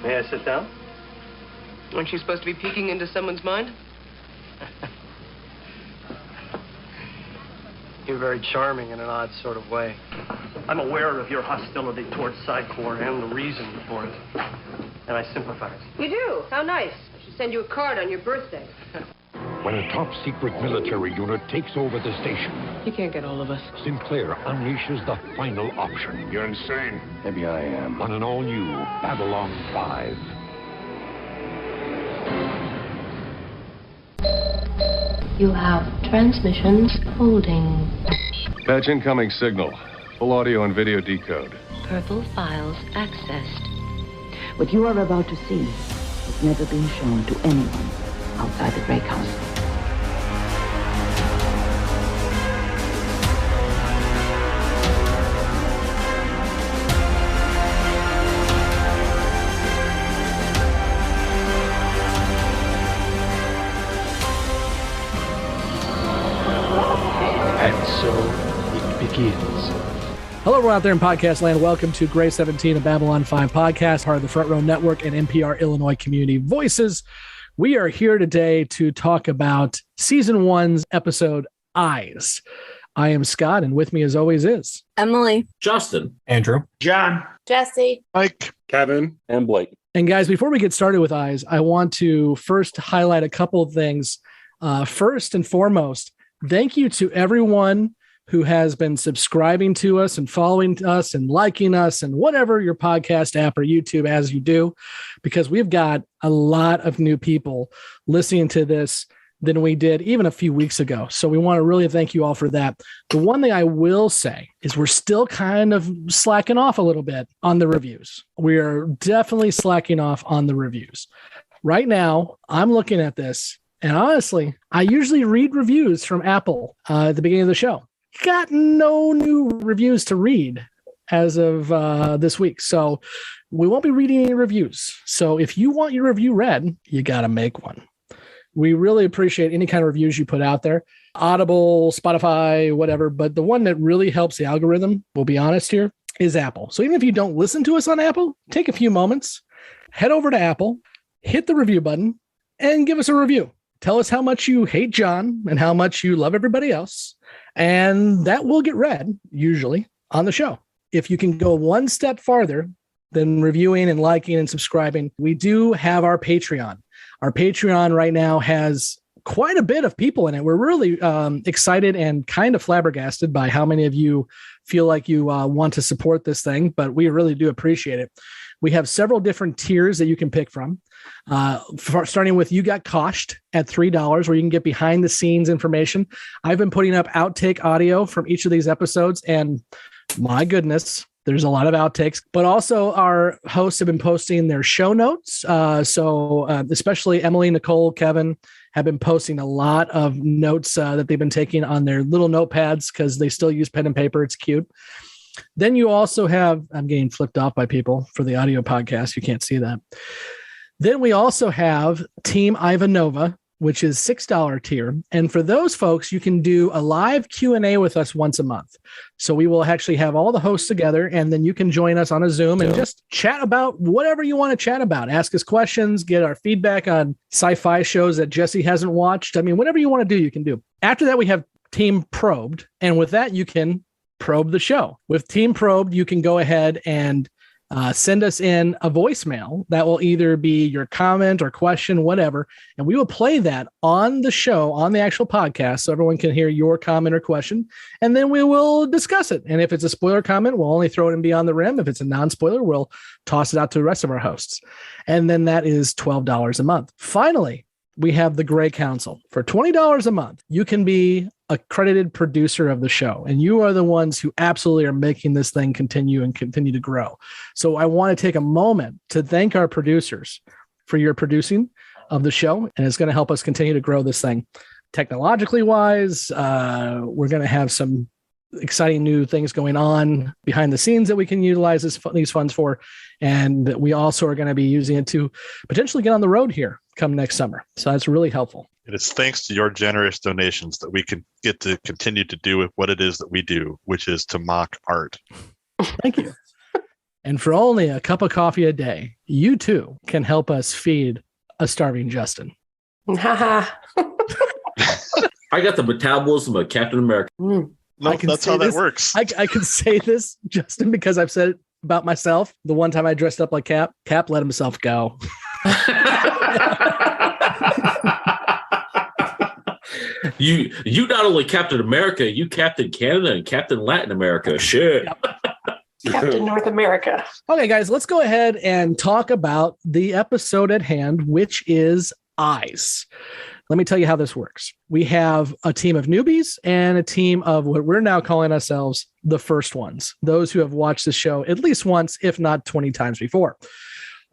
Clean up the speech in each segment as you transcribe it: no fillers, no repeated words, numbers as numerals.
May I sit down? Aren't you supposed to be peeking into someone's mind? You're very charming in an odd sort of way. I'm aware of your hostility towards Psycor and the reason for it. And I sympathize. You do? How nice. I should send you a card on your birthday. When a top-secret military unit takes over the station, You can't get hold of us. Sinclair unleashes the final option. You're insane. Maybe I am. On an all-new Babylon 5. You have transmissions holding. Patch incoming signal. Full audio and video decode. Purple files accessed. What you are about to see has never been shown to anyone outside the Grey Council. And so it begins. Hello, everyone out there in podcast land. Welcome to Grey 17, a Babylon 5 podcast, part of the Front Row Network and NPR Illinois Community Voices. We are here today to talk about Season 1's episode, Eyes. I am Scott, and with me as always is... Emily. Justin. Andrew. John. Jessi. Mike. Kevin. And Blake. And guys, before we get started with Eyes, I want to first highlight a couple of things. First and foremost, thank you to everyone who has been subscribing to us and following us and liking us and whatever your podcast app or YouTube as you do, because we've got a lot of new people listening to this than we did even a few weeks ago. So we want to really thank you all for that. The one thing I will say is we're still kind of slacking off a little bit on the reviews. We are definitely slacking off on the reviews. Right now, I'm looking at this, and honestly, I usually read reviews from Apple at the beginning of the show. Got no new reviews to read as of this week. So we won't be reading any reviews. So if you want your review read, you got to make one. We really appreciate any kind of reviews you put out there. Audible, Spotify, whatever. But the one that really helps the algorithm, we'll be honest here, is Apple. So even if you don't listen to us on Apple, take a few moments, head over to Apple, hit the review button, and give us a review. Tell us how much you hate John and how much you love everybody else. And that will get read, usually, on the show. If you can go one step farther than reviewing and liking and subscribing, we do have our Patreon. Our Patreon right now has quite a bit of people in it. We're really excited and kind of flabbergasted by how many of you feel like you want to support this thing, but we really do appreciate it. We have several different tiers that you can pick from. Starting with You Got Koshed at $3, where you can get behind the scenes information. I've been putting up outtake audio from each of these episodes, and my goodness, there's a lot of outtakes, but also our hosts have been posting their show notes. So especially Emily, Nicole, Kevin have been posting a lot of notes that they've been taking on their little notepads because they still use pen and paper. It's cute. Then you also have, I'm getting flipped off by people for the audio podcast. You can't see that. Then we also have Team Ivanova, which is $6 tier. And for those folks, you can do a live Q&A with us once a month. So we will actually have all the hosts together, and then you can join us on a Zoom and just chat about whatever you want to chat about. Ask us questions, get our feedback on sci-fi shows that Jessi hasn't watched. I mean, whatever you want to do, you can do. After that, we have Team Probed. And with that, you can probe the show. With Team Probed, you can go ahead and send us in a voicemail that will either be your comment or question, whatever, and we will play that on the show, on the actual podcast, so everyone can hear your comment or question, and then we will discuss it. And if it's a spoiler comment, we'll only throw it in Beyond the Rim. If it's a non-spoiler, we'll toss it out to the rest of our hosts. And then that is $12 a month. Finally, we have the Grey Council. For $20 a month, you can be a credited producer of the show, and you are the ones who absolutely are making this thing continue to grow. So I want to take a moment to thank our producers for your producing of the show, and it's going to help us continue to grow this thing. Technologically wise, we're going to have some exciting new things going on behind the scenes that we can utilize these funds for. And we also are going to be using it to potentially get on the road here come next summer. So that's really helpful. And it's thanks to your generous donations that we can get to continue to do what it is that we do, which is to mock art. Thank you. And for only a cup of coffee a day, you too can help us feed a starving Justin. Haha. I got the metabolism of Captain America. No, that's how that works. I can say this, Justin, because I've said it about myself. The one time I dressed up like Cap let himself go. You not only Captain America, you Captain Canada and Captain Latin America. Shit. Yep. Captain North America. Okay, guys, let's go ahead and talk about the episode at hand, which is Eyes. Let me tell you how this works. We have a team of newbies and a team of what we're now calling ourselves the first ones, those who have watched the show at least once, if not 20 times before.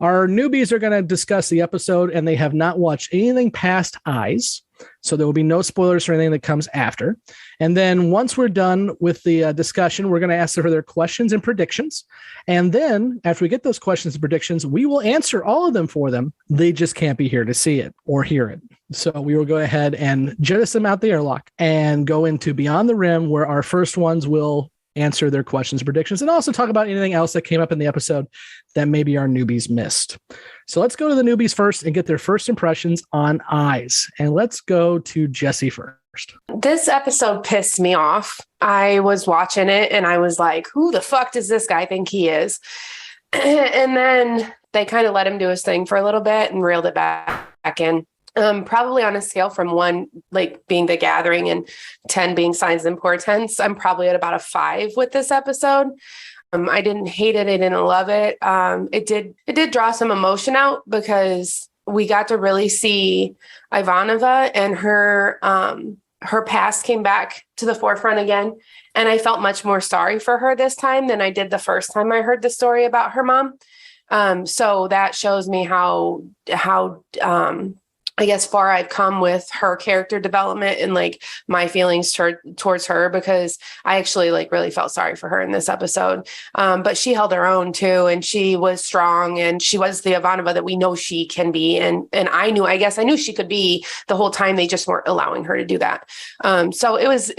Our newbies are going to discuss the episode, and they have not watched anything past Eyes. So there will be no spoilers for anything that comes after. And then once we're done with the discussion, we're going to ask them for their questions and predictions. And then after we get those questions and predictions, we will answer all of them for them. They just can't be here to see it or hear it. So we will go ahead and jettison them out the airlock and go into Beyond the Rim, where our first ones will answer their questions and predictions, and also talk about anything else that came up in the episode that maybe our newbies missed. So let's go to the newbies first and get their first impressions on Eyes. And let's go to Jessi first. This episode pissed me off. I was watching it and I was like, who the fuck does this guy think he is? And then they kind of let him do his thing for a little bit and reeled it back in. Probably on a scale from 1, like being the gathering, and 10 being signs and portents, I'm probably at about a 5 with this episode. I didn't hate it. I didn't love it. It did draw some emotion out because we got to really see Ivanova, and her past came back to the forefront again. And I felt much more sorry for her this time than I did the first time I heard the story about her mom. So that shows me how I guess far I've come with her character development and like my feelings towards her, because I actually like really felt sorry for her in this episode. But she held her own too, and she was strong, and she was the Ivanova that we know she can be. And I knew she could be the whole time. They just weren't allowing her to do that. So it was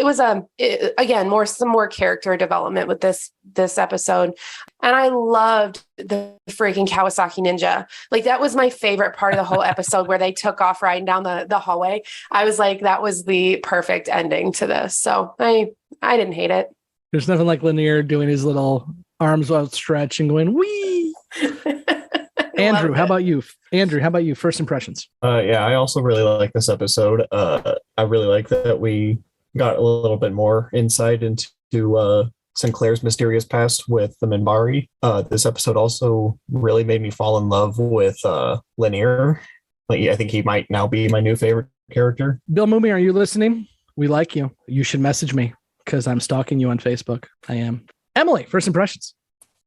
again, some more character development with this episode. And I loved the freaking Kawasaki Ninja. Like, that was my favorite part of the whole episode, where they took off riding down the hallway. I was like, that was the perfect ending to this. So I didn't hate it. There's nothing like Lanier doing his little arms outstretched and going, wee. Andrew, how about you? First impressions. Yeah, I also really like this episode. I really like that we got a little bit more insight into Sinclair's mysterious past with the Minbari. This episode also really made me fall in love with Lanier. Like, I think he might now be my new favorite character. Bill Mooney, are you listening? We like you. You should message me because I'm stalking you on Facebook. I am. Emily, first impressions.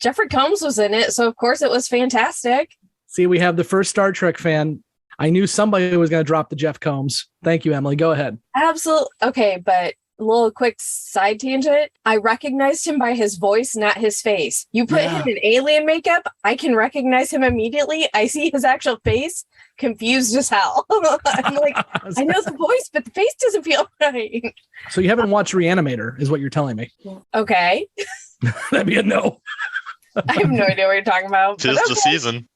Jeffrey Combs was in it, so of course it was fantastic. See, we have the first Star Trek fan. I knew somebody was going to drop the Jeff Combs. Thank you, Emily. Go ahead. Absolutely. Okay, but a little quick side tangent. I recognized him by his voice, not his face. You put him in alien makeup, I can recognize him immediately. I see his actual face, confused as hell. I'm like, I know the voice, but the face doesn't feel right. So you haven't watched Reanimator, is what you're telling me. Okay. That'd be a no. I have no idea what you're talking about. Tis the season.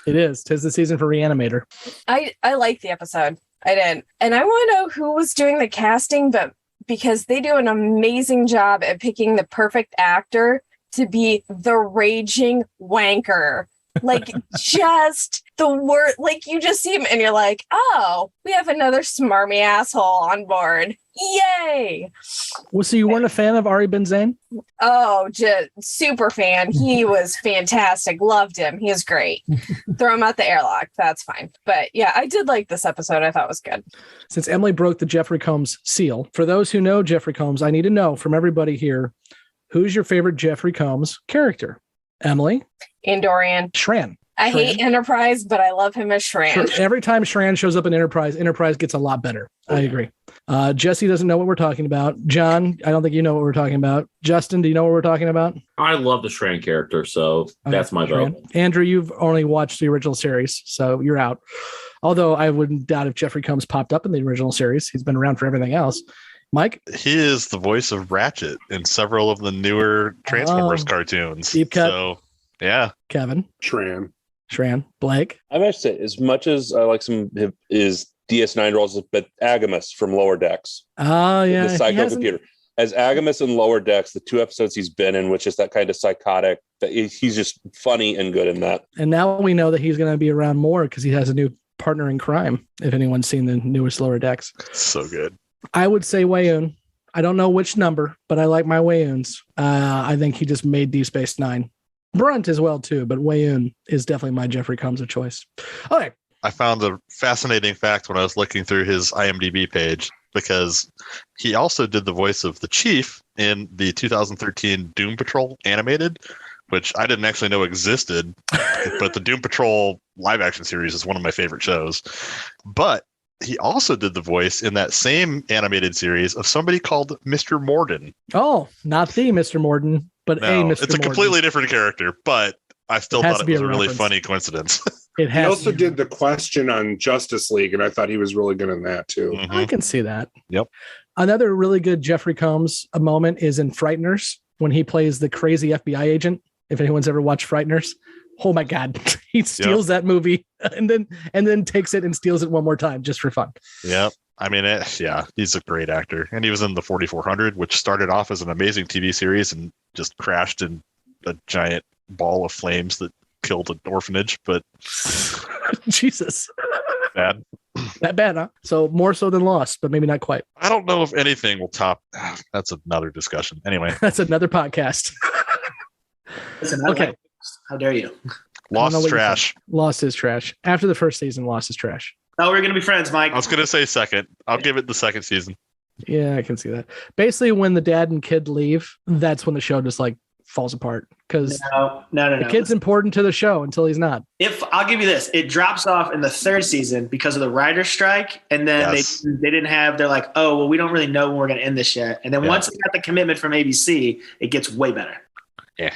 It is. Tis the season for Reanimator. I like the episode. I did. And I want to know who was doing the casting, but because they do an amazing job at picking the perfect actor to be the raging wanker. Like, just the word, like, you just see him and you're like, oh, we have another smarmy asshole on board. Yay. Well, so you weren't a fan of Ari Benzane? Oh, just super fan. He was fantastic. Loved him. He was great. Throw him out the airlock. That's fine. But yeah, I did like this episode. I thought it was good. Since Emily broke the Jeffrey Combs seal, for those who know Jeffrey Combs, I need to know from everybody here, who's your favorite Jeffrey Combs character? Emily? Andorian. Shran. I hate Enterprise, but I love him as Shran. Every time Shran shows up in Enterprise gets a lot better. I agree. Jessi doesn't know what we're talking about. John, I don't think you know what we're talking about. Justin, do you know what we're talking about? I love the Shran character, so that's my vote. Andrew, you've only watched the original series, so you're out. Although I wouldn't doubt if Jeffrey Combs popped up in the original series. He's been around for everything else. Mike? He is the voice of Ratchet in several of the newer Transformers cartoons. Deep cut. So Yeah. Kevin. Shran. Blake. I must say, as much as I like some is DS9 roles, but Agamus from Lower Decks. Oh, yeah. The Psycho Computer. As Agamus in Lower Decks, the 2 episodes he's been in, which is that kind of psychotic, that he's just funny and good in that. And now we know that he's going to be around more because he has a new partner in crime, if anyone's seen the newest Lower Decks. So good. I would say Wayoon. I don't know which number, but I like my Wayoons. I think he just made Deep Space Nine. Brunt as well, too, but Wayoon is definitely my Jeffrey Combs of choice. Okay. I found a fascinating fact when I was looking through his IMDb page, because he also did the voice of the Chief in the 2013 Doom Patrol animated, which I didn't actually know existed, but the Doom Patrol live action series is one of my favorite shows. But he also did the voice in that same animated series of somebody called Mr. Morden. Oh, not the Mr. Morden, but No, a Mr. Morden. it's a completely different character, but I still thought it was a really reference. funny coincidence. It has. He also did the question on Justice League, and I thought he was really good in that too. I can see that. Yep. Another really good Jeffrey Combs moment is in Frighteners when he plays the crazy FBI agent. If anyone's ever watched Frighteners, oh my God, he steals that movie and then takes it and steals it one more time just for fun. Yep. I mean, he's a great actor. And he was in the 4400, which started off as an amazing TV series and just crashed in a giant ball of flames that killed an orphanage. But Jesus. Bad. That bad, huh? So more so than Lost, but maybe not quite. I don't know if anything will top. That's another discussion. Anyway. That's another podcast. Listen, okay. How dare you? Lost is trash. Lost is trash. After the first season, Lost is trash. Oh, we're going to be friends, Mike. I was going to say second. I'll give it the second season. Yeah, I can see that. Basically, when the dad and kid leave, that's when the show just like falls apart because no. The kid's important to the show until he's not. If I'll give you this, it drops off in the third season because of the writer's strike, and then they didn't have. They're like, oh well, we don't really know when we're going to end this yet. And then once they got the commitment from ABC, it gets way better. Yeah.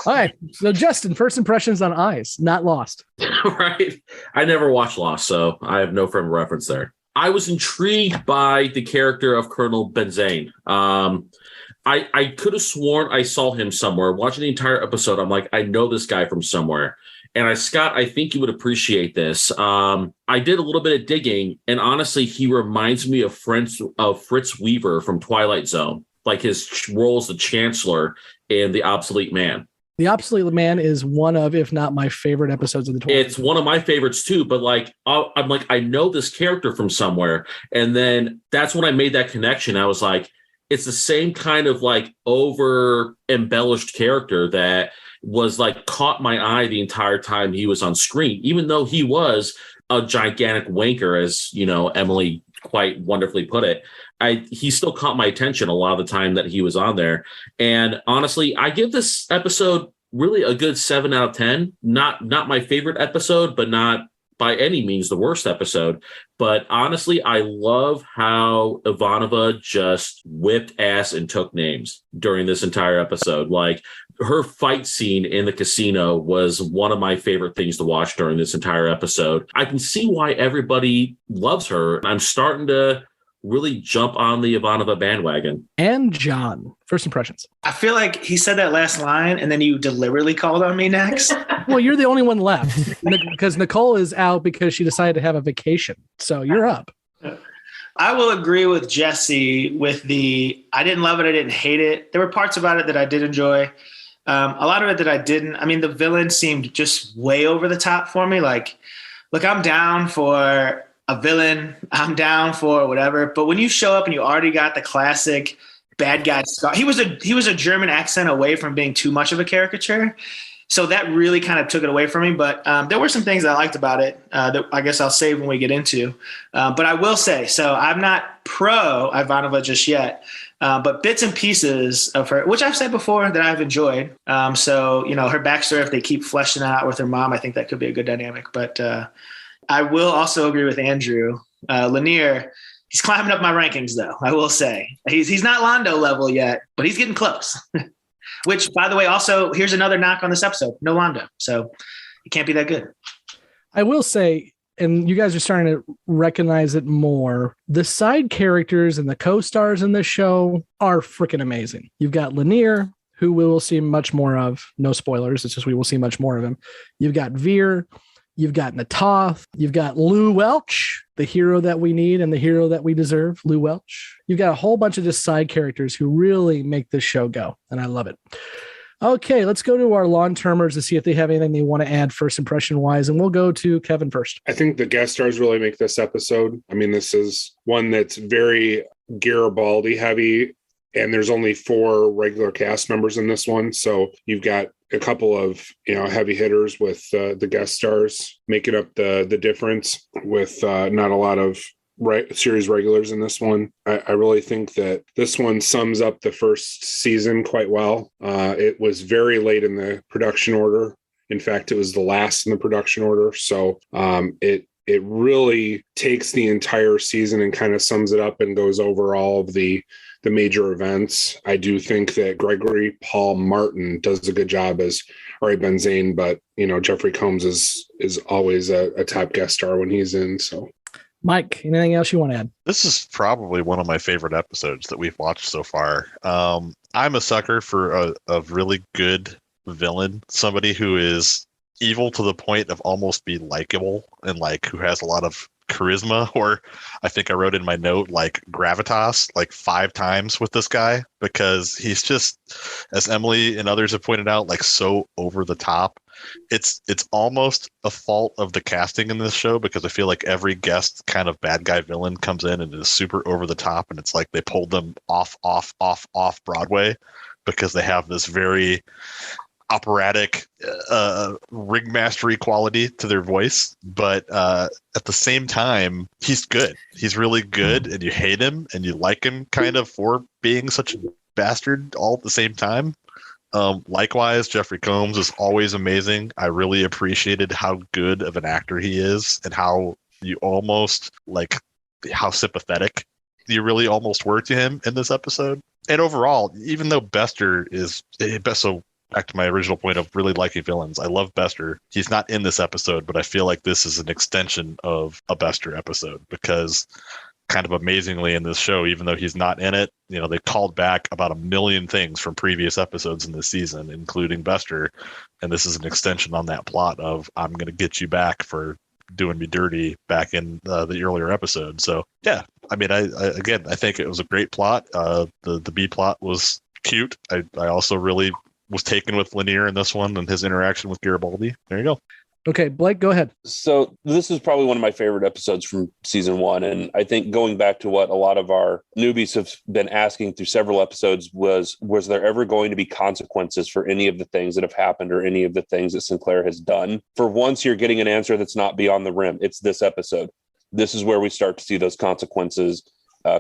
All right. So Justin, first impressions on Eyes, not Lost. Right. I never watched Lost, so I have no frame of reference there. I was intrigued by the character of Colonel Benzane. I could have sworn I saw him somewhere. Watching the entire episode, I'm like, I know this guy from somewhere. And Scott, I think you would appreciate this. I did a little bit of digging, and honestly, he reminds me of Fritz Weaver from Twilight Zone, like his role as the Chancellor in The Obsolete Man. The Obsolete Man is one of, if not my favorite episodes of the Twilight. It's one of my favorites too, but I'm like, I know this character from somewhere. And then that's when I made that connection. I was like, it's the same kind of like over embellished character that was like caught my eye the entire time he was on screen, even though he was a gigantic wanker, as you know, Emily quite wonderfully put it. He still caught my attention a lot of the time that he was on there. And honestly, I give this episode really a good 7 out of 10. Not my favorite episode, but not by any means the worst episode. But honestly, I love how Ivanova just whipped ass and took names during this entire episode. Like her fight scene in the casino was one of my favorite things to watch during this entire episode. I can see why everybody loves her. I'm starting to really jump on the Ivanova bandwagon. And John, first impressions. I feel like he said that last line and then you deliberately called on me next. Well, you're the only one left because Nicole is out because she decided to have a vacation. So you're up. I will agree with Jessi with I didn't love it. I didn't hate it. There were parts about it that I did enjoy. A lot of it that I didn't. I mean, the villain seemed just way over the top for me. Like, look, I'm down for a villain, I'm down for whatever. But when you show up and you already got the classic bad guy scar, he was a German accent away from being too much of a caricature. So that really kind of took it away from me. But there were some things that I liked about it that I guess I'll save when we get into. But I will say, so I'm not pro Ivanova just yet, but bits and pieces of her, which I've said before that I've enjoyed. So, you know, her backstory, if they keep fleshing it out with her mom, I think that could be a good dynamic. But I will also agree with Andrew. Lanier, he's climbing up my rankings, though, I will say. He's not Londo level yet, but he's getting close. Which, by the way, also, here's another knock on this episode. No Londo. So it can't be that good. I will say, and you guys are starting to recognize it more, the side characters and the co-stars in this show are freaking amazing. You've got Lanier, who we will see much more of. No spoilers. It's just we will see much more of him. You've got Veer. You've got Natoth. You've got Lou Welch, the hero that we need and the hero that we deserve, Lou Welch. You've got a whole bunch of just side characters who really make this show go, and I love it. Okay, let's go to our long-termers to see if they have anything they want to add first impression-wise, and we'll go to Kevin first. I think the guest stars really make this episode. I mean, this is one that's very Garibaldi heavy, and there's only 4 regular cast members in this one, so you've got a couple of heavy hitters with the guest stars making up the difference with not a lot of series regulars in this one. I really think that this one sums up the first season quite well. It was very late in the production order. In fact, it was the last in the production order, so it really takes the entire season and kind of sums it up and goes over all of the major events. I do think that Gregory Paul Martin does a good job as Ari Benzane, but Jeffrey Combs is always a top guest star when he's in. So, Mike, anything else you want to add? This is probably one of my favorite episodes that we've watched so far. I'm a sucker for a really good villain, somebody who is evil to the point of almost be likable and who has a lot of charisma, or I think I wrote in my note gravitas 5 times with this guy, because he's just, as Emily and others have pointed out, so over the top. It's almost a fault of the casting in this show, because I feel like every guest kind of bad guy villain comes in and is super over the top, and it's like they pulled them off Broadway, because they have this very operatic ringmastery quality to their voice, but at the same time he's good. He's really good, and you hate him and you like him kind of for being such a bastard all at the same time. Likewise, Jeffrey Combs is always amazing. I really appreciated how good of an actor he is, and how you almost how sympathetic you really almost were to him in this episode. And overall, even though Bester is so, back to my original point of really liking villains, I love Bester. He's not in this episode, but I feel like this is an extension of a Bester episode, because kind of amazingly in this show, even though he's not in it, they called back about 1 million things from previous episodes in this season, including Bester. And this is an extension on that plot of, I'm going to get you back for doing me dirty back in the earlier episode. So yeah, I mean, I think it was a great plot. The B plot was cute. I also really was taken with Lanier in this one and his interaction with Garibaldi. There you go. Okay, Blake, go ahead. So this is probably one of my favorite episodes from season 1. And I think going back to what a lot of our newbies have been asking through several episodes was there ever going to be consequences for any of the things that have happened or any of the things that Sinclair has done? For once, you're getting an answer that's not beyond the rim. It's this episode. This is where we start to see those consequences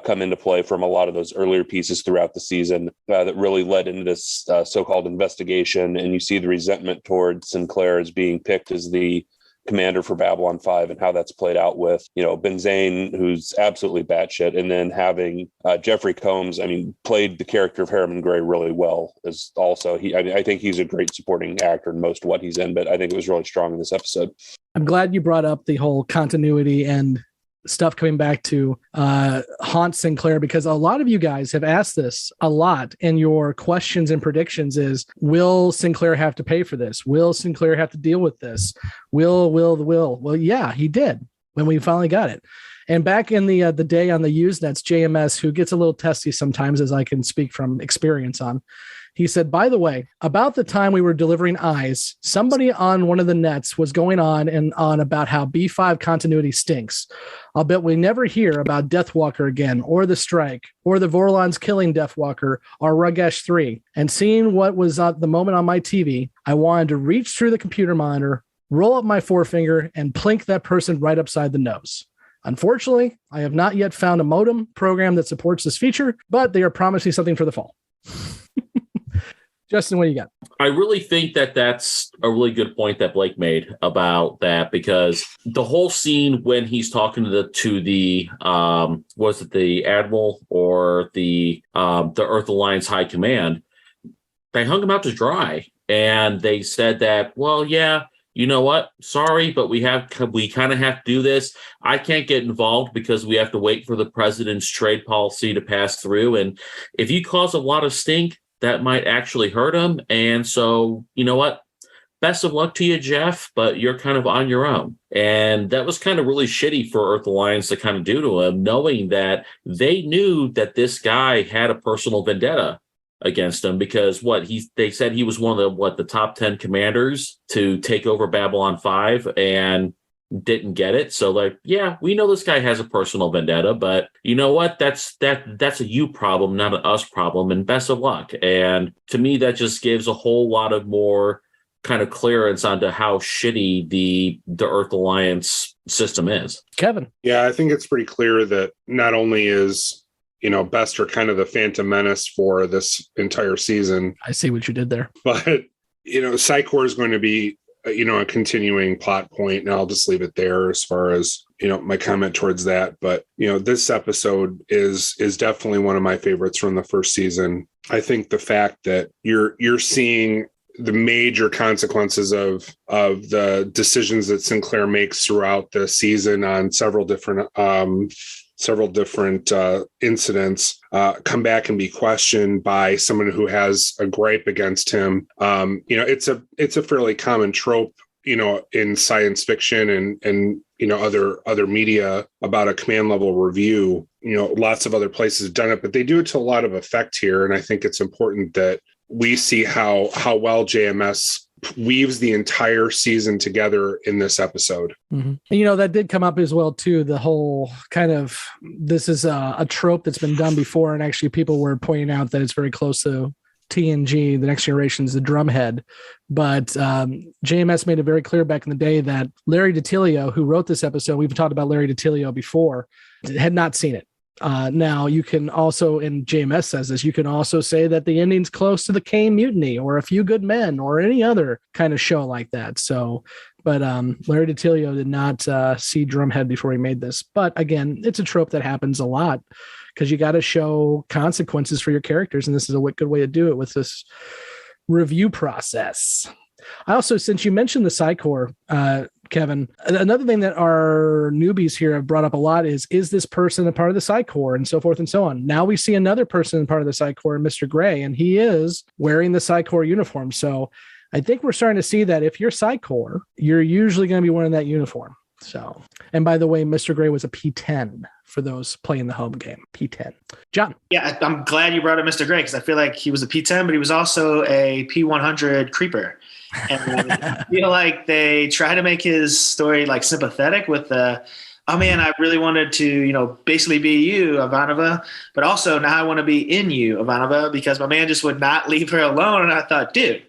come into play from a lot of those earlier pieces throughout the season that really led into this so-called investigation. And you see the resentment towards Sinclair as being picked as the commander for Babylon 5, and how that's played out with, Benzane, who's absolutely batshit, and then having Jeffrey Combs, played the character of Harriman Gray really well. As also, I think he's a great supporting actor in most of what he's in, but I think it was really strong in this episode. I'm glad you brought up the whole continuity and stuff coming back to haunt Sinclair, because a lot of you guys have asked this a lot in your questions and predictions is, will Sinclair have to pay for this? Will Sinclair have to deal with this? Will. Well, yeah, he did when we finally got it. And back in the day on the Usenets, JMS, who gets a little testy sometimes, as I can speak from experience on, he said, by the way, about the time we were delivering eyes, somebody on one of the nets was going on about how B5 continuity stinks. I'll bet we never hear about Deathwalker again, or the strike, or the Vorlons killing Deathwalker, or Rugesh 3. And seeing what was at the moment on my TV, I wanted to reach through the computer monitor, roll up my forefinger, and plink that person right upside the nose. Unfortunately, I have not yet found a modem program that supports this feature, but they are promising something for the fall. Justin, what do you got? I really think that that's a really good point that Blake made about that, because the whole scene when he's talking to the was it the Admiral or the Earth Alliance High Command, they hung him out to dry, and they said that, well, yeah, you know what? Sorry, but we kind of have to do this. I can't get involved because we have to wait for the president's trade policy to pass through, and if you cause a lot of stink, that might actually hurt him. And so, you know what? Best of luck to you, Jeff, but you're kind of on your own. And that was kind of really shitty for Earth Alliance to kind of do to him, knowing that they knew that this guy had a personal vendetta against him because they said he was one of the top 10 commanders to take over Babylon 5 and didn't get it. So like, yeah, we know this guy has a personal vendetta, but you know what? That's a you problem, not an us problem, and best of luck. And to me, that just gives a whole lot of more kind of clearance onto how shitty the Earth Alliance system is. Kevin. Yeah, I think it's pretty clear that not only is, Bester kind of the Phantom Menace for this entire season. I see what you did there. But, Psychor is going to be, a continuing plot point, and I'll just leave it there as far as, my comment towards that. But, this episode is definitely one of my favorites from the first season. I think the fact that you're seeing the major consequences of the decisions that Sinclair makes throughout the season on several different incidents come back and be questioned by someone who has a gripe against him. It's a fairly common trope, in science fiction and other media about a command level review. Lots of other places have done it, but they do it to a lot of effect here. And I think it's important that we see how well JMS weaves the entire season together in this episode. Mm-hmm. And, that did come up as well, too. The whole kind of, this is a trope that's been done before. And actually people were pointing out that it's very close to TNG, the Next Generation's The Drumhead. But JMS made it very clear back in the day that Larry DiTilio, who wrote this episode, we've talked about Larry DiTilio before, had not seen it. Now you can also, and JMS says this, you can also say that the ending's close to the Kane Mutiny or A Few Good Men or any other kind of show like that. So, but Larry DiTilio did not see Drumhead before he made this. But again, it's a trope that happens a lot because you got to show consequences for your characters. And this is a good way to do it with this review process. I also, since you mentioned the Psychor, Kevin, another thing that our newbies here have brought up a lot is this person a part of the Psychor and so forth and so on. Now we see another person part of the Psychor, Mr. Gray, and he is wearing the Psychor uniform. So I think we're starting to see that if you're Psychor, you're usually going to be wearing that uniform. So, and by the way, Mr. Gray was a P10 for those playing the home game. P10. John. Yeah, I'm glad you brought up Mr. Gray because I feel like he was a P10, but he was also a P100 creeper. And I feel like they try to make his story like sympathetic with oh man, I really wanted to, basically be you, Ivanova, but also now I want to be in you, Ivanova, because my man just would not leave her alone. And I thought, dude,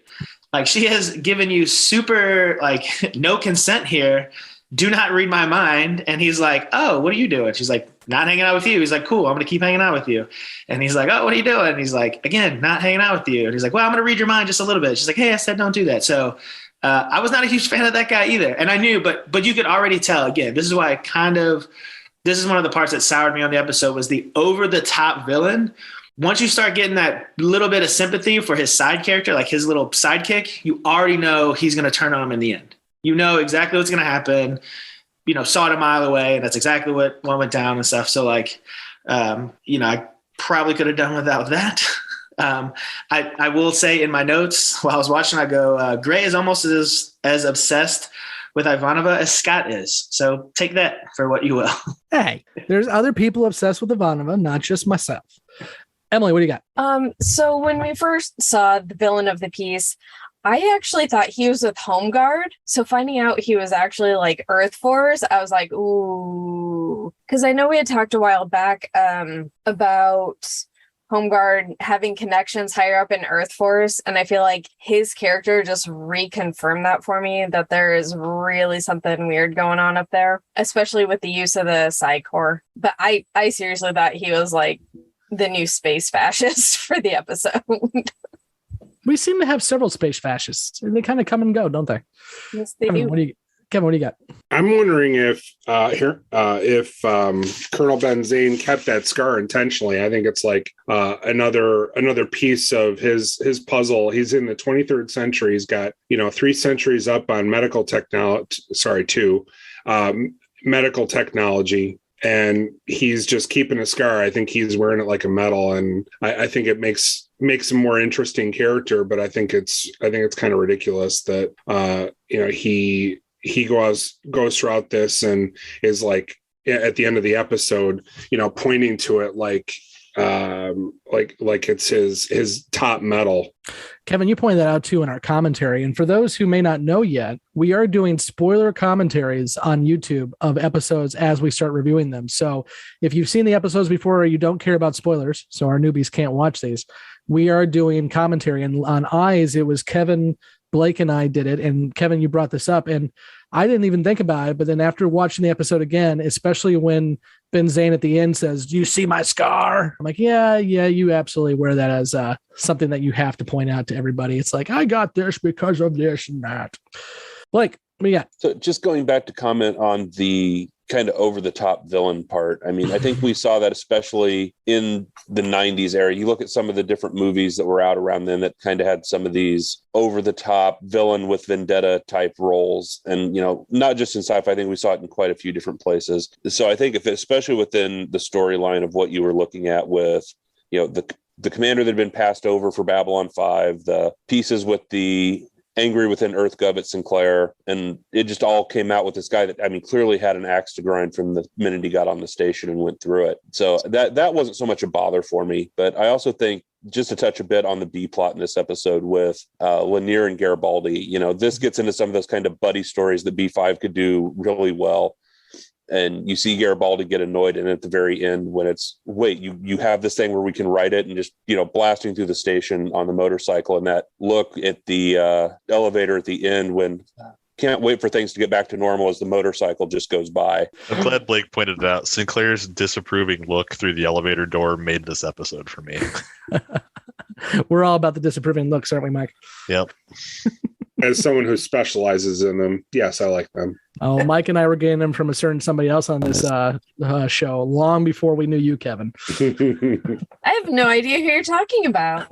like she has given you super like no consent here. Do not read my mind. And he's like, oh, what are you doing? She's like, not hanging out with you. He's like, cool, I'm going to keep hanging out with you. And he's like, oh, what are you doing? And he's like, again, not hanging out with you. And he's like, well, I'm going to read your mind just a little bit. She's like, hey, I said don't do that. So I was not a huge fan of that guy either. And I knew, but you could already tell, again, this is why this is one of the parts that soured me on the episode was the over-the-top villain. Once you start getting that little bit of sympathy for his side character, like his little sidekick, you already know he's going to turn on him in the end. You know exactly what's going to happen. Saw it a mile away, and that's exactly what went down and stuff. So, like, I probably could have done without that. I will say in my notes while I was watching, I go, Gray is almost as obsessed with Ivanova as Scott is. So take that for what you will. Hey, there's other people obsessed with Ivanova, not just myself. Emily, what do you got? So when we first saw the villain of the piece, I actually thought he was with Home Guard. So finding out he was actually like Earth Force, I was like, ooh. Because I know we had talked a while back about Home Guard having connections higher up in Earth Force. And I feel like his character just reconfirmed that for me, that there is really something weird going on up there, especially with the use of the Psychor. But I seriously thought he was like the new space fascist for the episode. We seem to have several space fascists. They kind of come and go, don't they? Yes, they do. Kevin, what do you got? I'm wondering if Colonel Ben Zane kept that scar intentionally. I think it's like another piece of his puzzle. He's in the 23rd century. He's got 3 centuries up on medical technology. Sorry, 2 medical technology. And he's just keeping a scar. I think he's wearing it like a medal, and I think it makes makes him more interesting character, but I think it's kind of ridiculous that he goes throughout this and is like at the end of the episode, pointing to it like it's his top medal. Kevin, you pointed that out too in our commentary. And for those who may not know yet, we are doing spoiler commentaries on YouTube of episodes as we start reviewing them. So if you've seen the episodes before or you don't care about spoilers, so our newbies can't watch these, we are doing commentary. And on Eyes, it was Kevin, Blake, and I did it. And Kevin, you brought this up, and I didn't even think about it. But then after watching the episode again, especially when Ben Zane at the end says, "Do you see my scar?" I'm like, yeah, you absolutely wear that as something that you have to point out to everybody. It's like, I got this because of this and that. Blake, what do you got? So just going back to comment on the kind of over the top villain part. I mean, I think we saw that especially in the 90s era. You look at some of the different movies that were out around then that kind of had some of these over the top villain with vendetta type roles. And, not just in sci-fi, I think we saw it in quite a few different places. So I think especially within the storyline of what you were looking at with, the commander that had been passed over for Babylon 5, the pieces with the angry within Earth Gov at Sinclair, and it just all came out with this guy that, clearly had an axe to grind from the minute he got on the station and went through it. So that wasn't so much a bother for me. But I also think, just to touch a bit on the B plot in this episode with Lanier and Garibaldi, this gets into some of those kind of buddy stories that B5 could do really well. And you see Garibaldi get annoyed, and at the very end, when it's, wait, you have this thing where we can write it, and just blasting through the station on the motorcycle, and that look at the elevator at the end when can't wait for things to get back to normal as the motorcycle just goes by. I'm glad Blake pointed it out. Sinclair's disapproving look through the elevator door made this episode for me. We're all about the disapproving looks, aren't we, Mike? Yep. As someone who specializes in them, yes, I like them. Oh, Mike and I were getting them from a certain somebody else on this show long before we knew you, Kevin. I have no idea who you're talking about.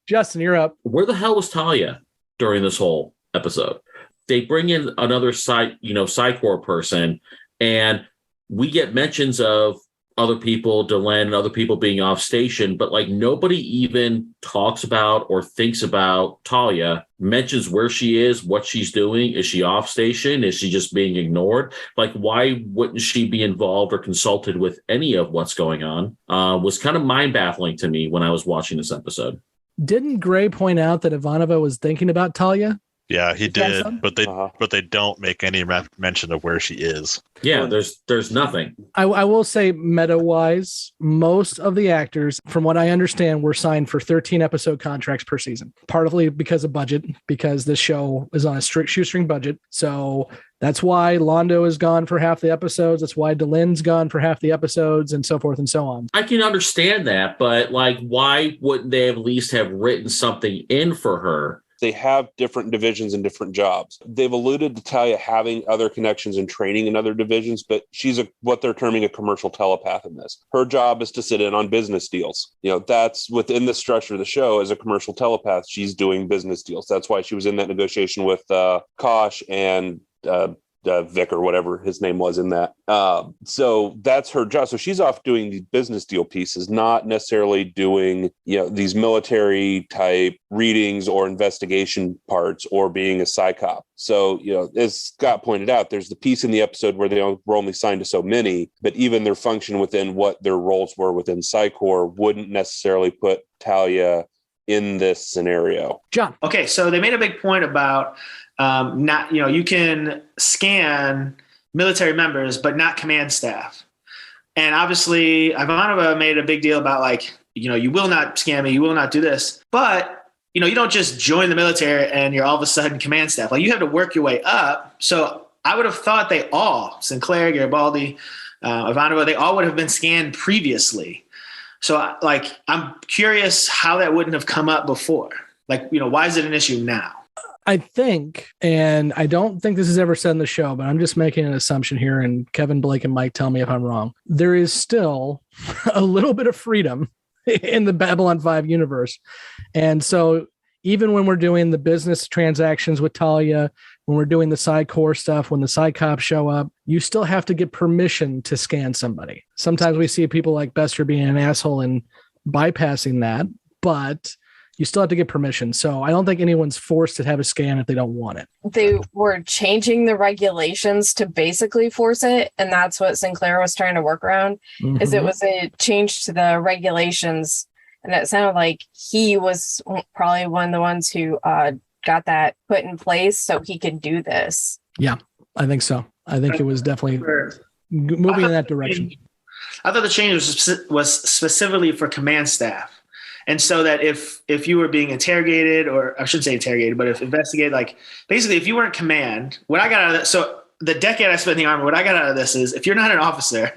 Justin, you're up. Where the hell was Talia during this whole episode? They bring in another Psy-Corps person, and we get mentions of other people, Delenn and other people being off station, but nobody even talks about or thinks about Talia, mentions where she is, what she's doing. Is she off station? Is she just being ignored? Why wouldn't she be involved or consulted with any of what's going on? Was kind of mind-baffling to me when I was watching this episode. Didn't Gray point out that Ivanova was thinking about Talia? Yeah, he did, but they don't make any mention of where she is. Yeah, there's nothing. I will say, meta-wise, most of the actors, from what I understand, were signed for 13 episode contracts per season. Partly because of budget, because this show is on a strict shoestring budget. So that's why Londo is gone for half the episodes. That's why Delenn's gone for half the episodes, and so forth and so on. I can understand that, but why wouldn't they at least have written something in for her? They have different divisions and different jobs. They've alluded to Talia having other connections and training in other divisions, but she's what they're terming a commercial telepath in this. Her job is to sit in on business deals. That's within the structure of the show. As a commercial telepath, she's doing business deals. That's why she was in that negotiation with Kosh and Vic or whatever his name was in that. So that's her job. So she's off doing these business deal pieces, not necessarily doing, these military type readings or investigation parts or being a psychop. So, as Scott pointed out, there's the piece in the episode where they were only signed to so many, but even their function within what their roles were within Psy-Corps wouldn't necessarily put Talia in this scenario. John. Okay. So they made a big point about you can scan military members, but not command staff. And obviously Ivanova made a big deal about you will not scan me, you will not do this. But, you don't just join the military and you're all of a sudden command staff. You have to work your way up. So I would have thought they all, Sinclair, Garibaldi, Ivanova, they all would have been scanned previously. So I'm curious how that wouldn't have come up before. Why is it an issue now? I think, and I don't think this is ever said in the show, but I'm just making an assumption here, and Kevin, Blake, and Mike tell me if I'm wrong. There is still a little bit of freedom in the Babylon 5 universe. And so even when we're doing the business transactions with Talia, when we're doing the Psy-Corps stuff, when the Psy-Cops show up, you still have to get permission to scan somebody. Sometimes we see people like Bester being an asshole and bypassing that, but you still have to get permission. So I don't think anyone's forced to have a scan if they don't want it. They were changing the regulations to basically force it, and that's what Sinclair was trying to work around. Is it was a change to the regulations, and it sounded like he was probably one of the ones who got that put in place so he could do this. Yeah, I think so. I think it was definitely moving in that direction. I thought the change was specifically for command staff. And so that if you were being interrogated, or I shouldn't say interrogated, but if investigated, like basically if you weren't command, what I got out of that, so the decade I spent in the Army, what I got out of this is if you're not an officer,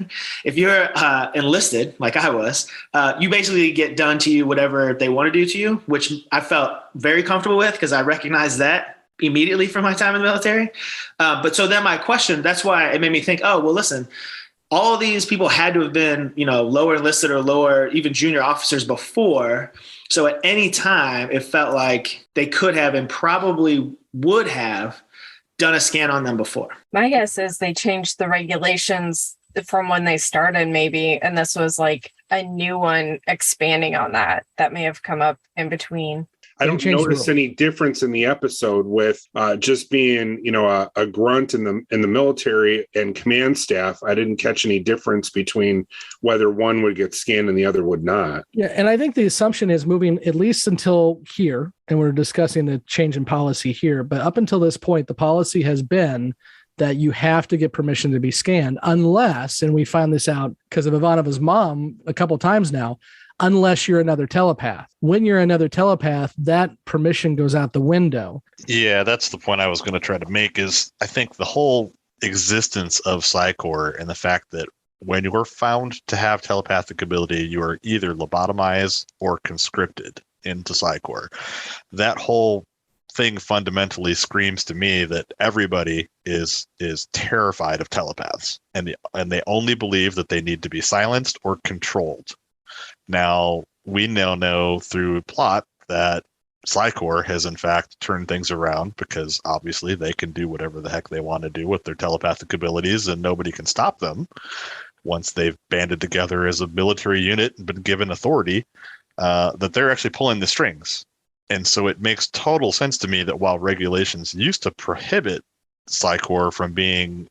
if you're enlisted, like I was, you basically get done to you whatever they want to do to you, which I felt very comfortable with because I recognized that immediately from my time in the military. But so then my question, that's why it made me think, oh, well, listen, all of these people had to have been, lower enlisted or lower, even junior officers before. So at any time, it felt like they could have and probably would have done a scan on them before. My guess is they changed the regulations from when they started, maybe, and this was like a new one expanding on that. That may have come up in between. I don't notice any difference in the episode with just being, a grunt in the military and command staff. I didn't catch any difference between whether one would get scanned and the other would not. Yeah, and I think the assumption is moving at least until here, and we're discussing the change in policy here, but up until this point, the policy has been that you have to get permission to be scanned unless, and we found this out because of Ivanova's mom a couple times now, unless you're another telepath. When you're another telepath, that permission goes out the window. Yeah, that's the point I was going to try to make is I think the whole existence of Psychor and the fact that when you're found to have telepathic ability, you are either lobotomized or conscripted into Psychor. That whole thing fundamentally screams to me that everybody is terrified of telepaths, and they only believe that they need to be silenced or controlled. Now, we now know through plot that Psychor has in fact turned things around because obviously they can do whatever the heck they want to do with their telepathic abilities and nobody can stop them once they've banded together as a military unit and been given authority, that they're actually pulling the strings. And so it makes total sense to me that while regulations used to prohibit Psychor from being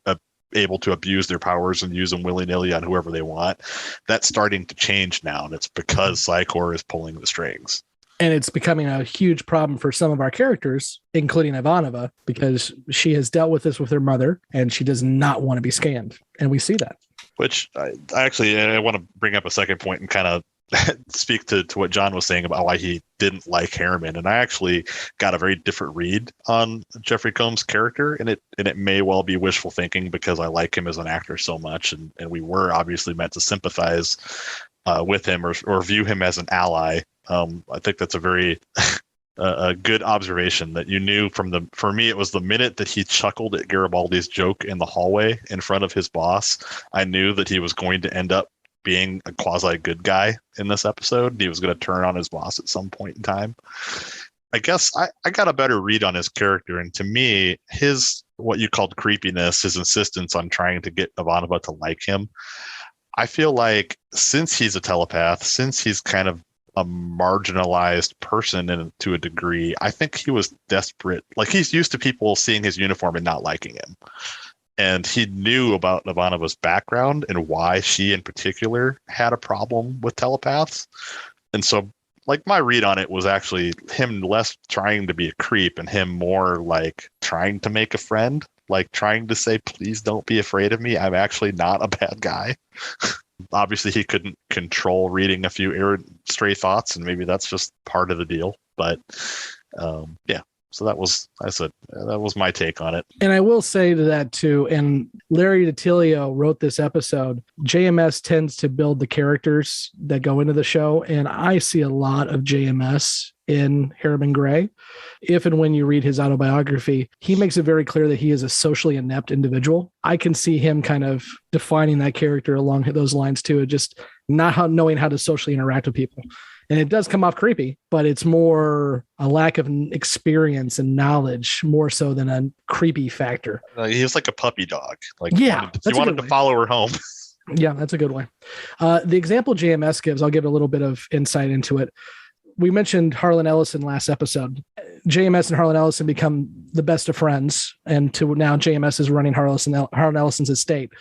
able to abuse their powers and use them willy-nilly on whoever they want, that's starting to change now, and it's because Psychor is pulling the strings. And it's becoming a huge problem for some of our characters, including Ivanova, because she has dealt with this with her mother, and she does not want to be scanned. And we see that. Which I want to bring up a second point and kind of speak to what John was saying about why he didn't like Harriman. And I actually got a very different read on Jeffrey Combs' character, and it may well be wishful thinking because I like him as an actor so much, and we were obviously meant to sympathize with him or view him as an ally. I think that's a very a good observation that you knew for me, it was the minute that he chuckled at Garibaldi's joke in the hallway in front of his boss, I knew that he was going to end up being a quasi good guy in this episode. He was going to turn on his boss at some point in time. I guess I got a better read on his character, and to me, his what you called creepiness, his insistence on trying to get Ivanova to like him, I feel like since he's a telepath, since he's kind of a marginalized person and to a degree, I think he was desperate. Like, he's used to people seeing his uniform and not liking him. And he knew about Ivanova's background and why she in particular had a problem with telepaths. And so, like, my read on it was actually him less trying to be a creep and him more like trying to make a friend, like trying to say, please don't be afraid of me. I'm actually not a bad guy. Obviously, he couldn't control reading a few stray thoughts, and maybe that's just part of the deal. But yeah. So that was my take on it. And I will say to that too, and Larry DiTilio wrote this episode, JMS tends to build the characters that go into the show. And I see a lot of JMS in Harriman Gray. If and when you read his autobiography, he makes it very clear that he is a socially inept individual. I can see him kind of defining that character along those lines too, just not knowing how to socially interact with people. And it does come off creepy, but it's more a lack of experience and knowledge more so than a creepy factor. He was like a puppy dog. Like, yeah, he wanted to follow her home. Yeah, that's a good way. The example JMS gives, I'll give a little bit of insight into it. We mentioned Harlan Ellison last episode. JMS and Harlan Ellison become the best of friends, and to now JMS is running Harlan Ellison's estate.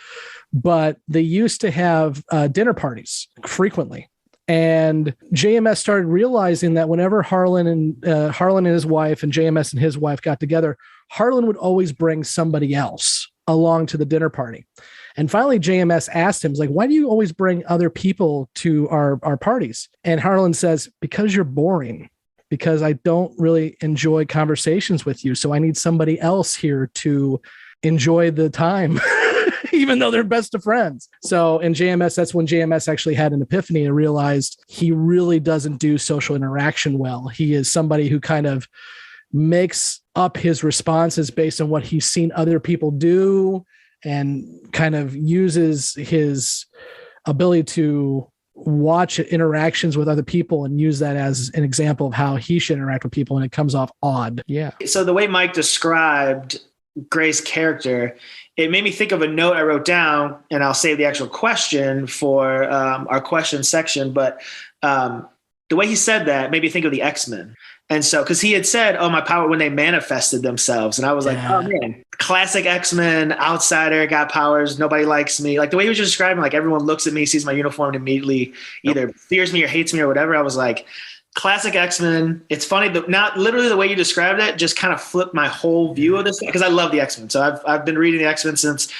But they used to have dinner parties frequently. And JMS started realizing that whenever Harlan and his wife and JMS and his wife got together, Harlan would always bring somebody else along to the dinner party. And finally, JMS asked him, like, why do you always bring other people to our parties? And Harlan says, because you're boring, because I don't really enjoy conversations with you. So I need somebody else here to enjoy the time, even though they're best of friends. So in JMS, that's when JMS actually had an epiphany and realized he really doesn't do social interaction well. He is somebody who kind of makes up his responses based on what he's seen other people do, and kind of uses his ability to watch interactions with other people and use that as an example of how he should interact with people. And it comes off odd. Yeah. So the way Mike described Gray's character, it made me think of a note I wrote down, and I'll save the actual question for our question section. But the way he said that made me think of the X-Men. And so, because he had said, oh, my power when they manifested themselves. And I was like, oh, man, classic X-Men, outsider, got powers, nobody likes me. Like the way he was just describing, like everyone looks at me, sees my uniform, and immediately either fears me or hates me or whatever. I was like, classic X-Men. It's funny that not literally the way you described it just kind of flipped my whole view of this, because I love the X-Men. So I've been reading the X-Men since,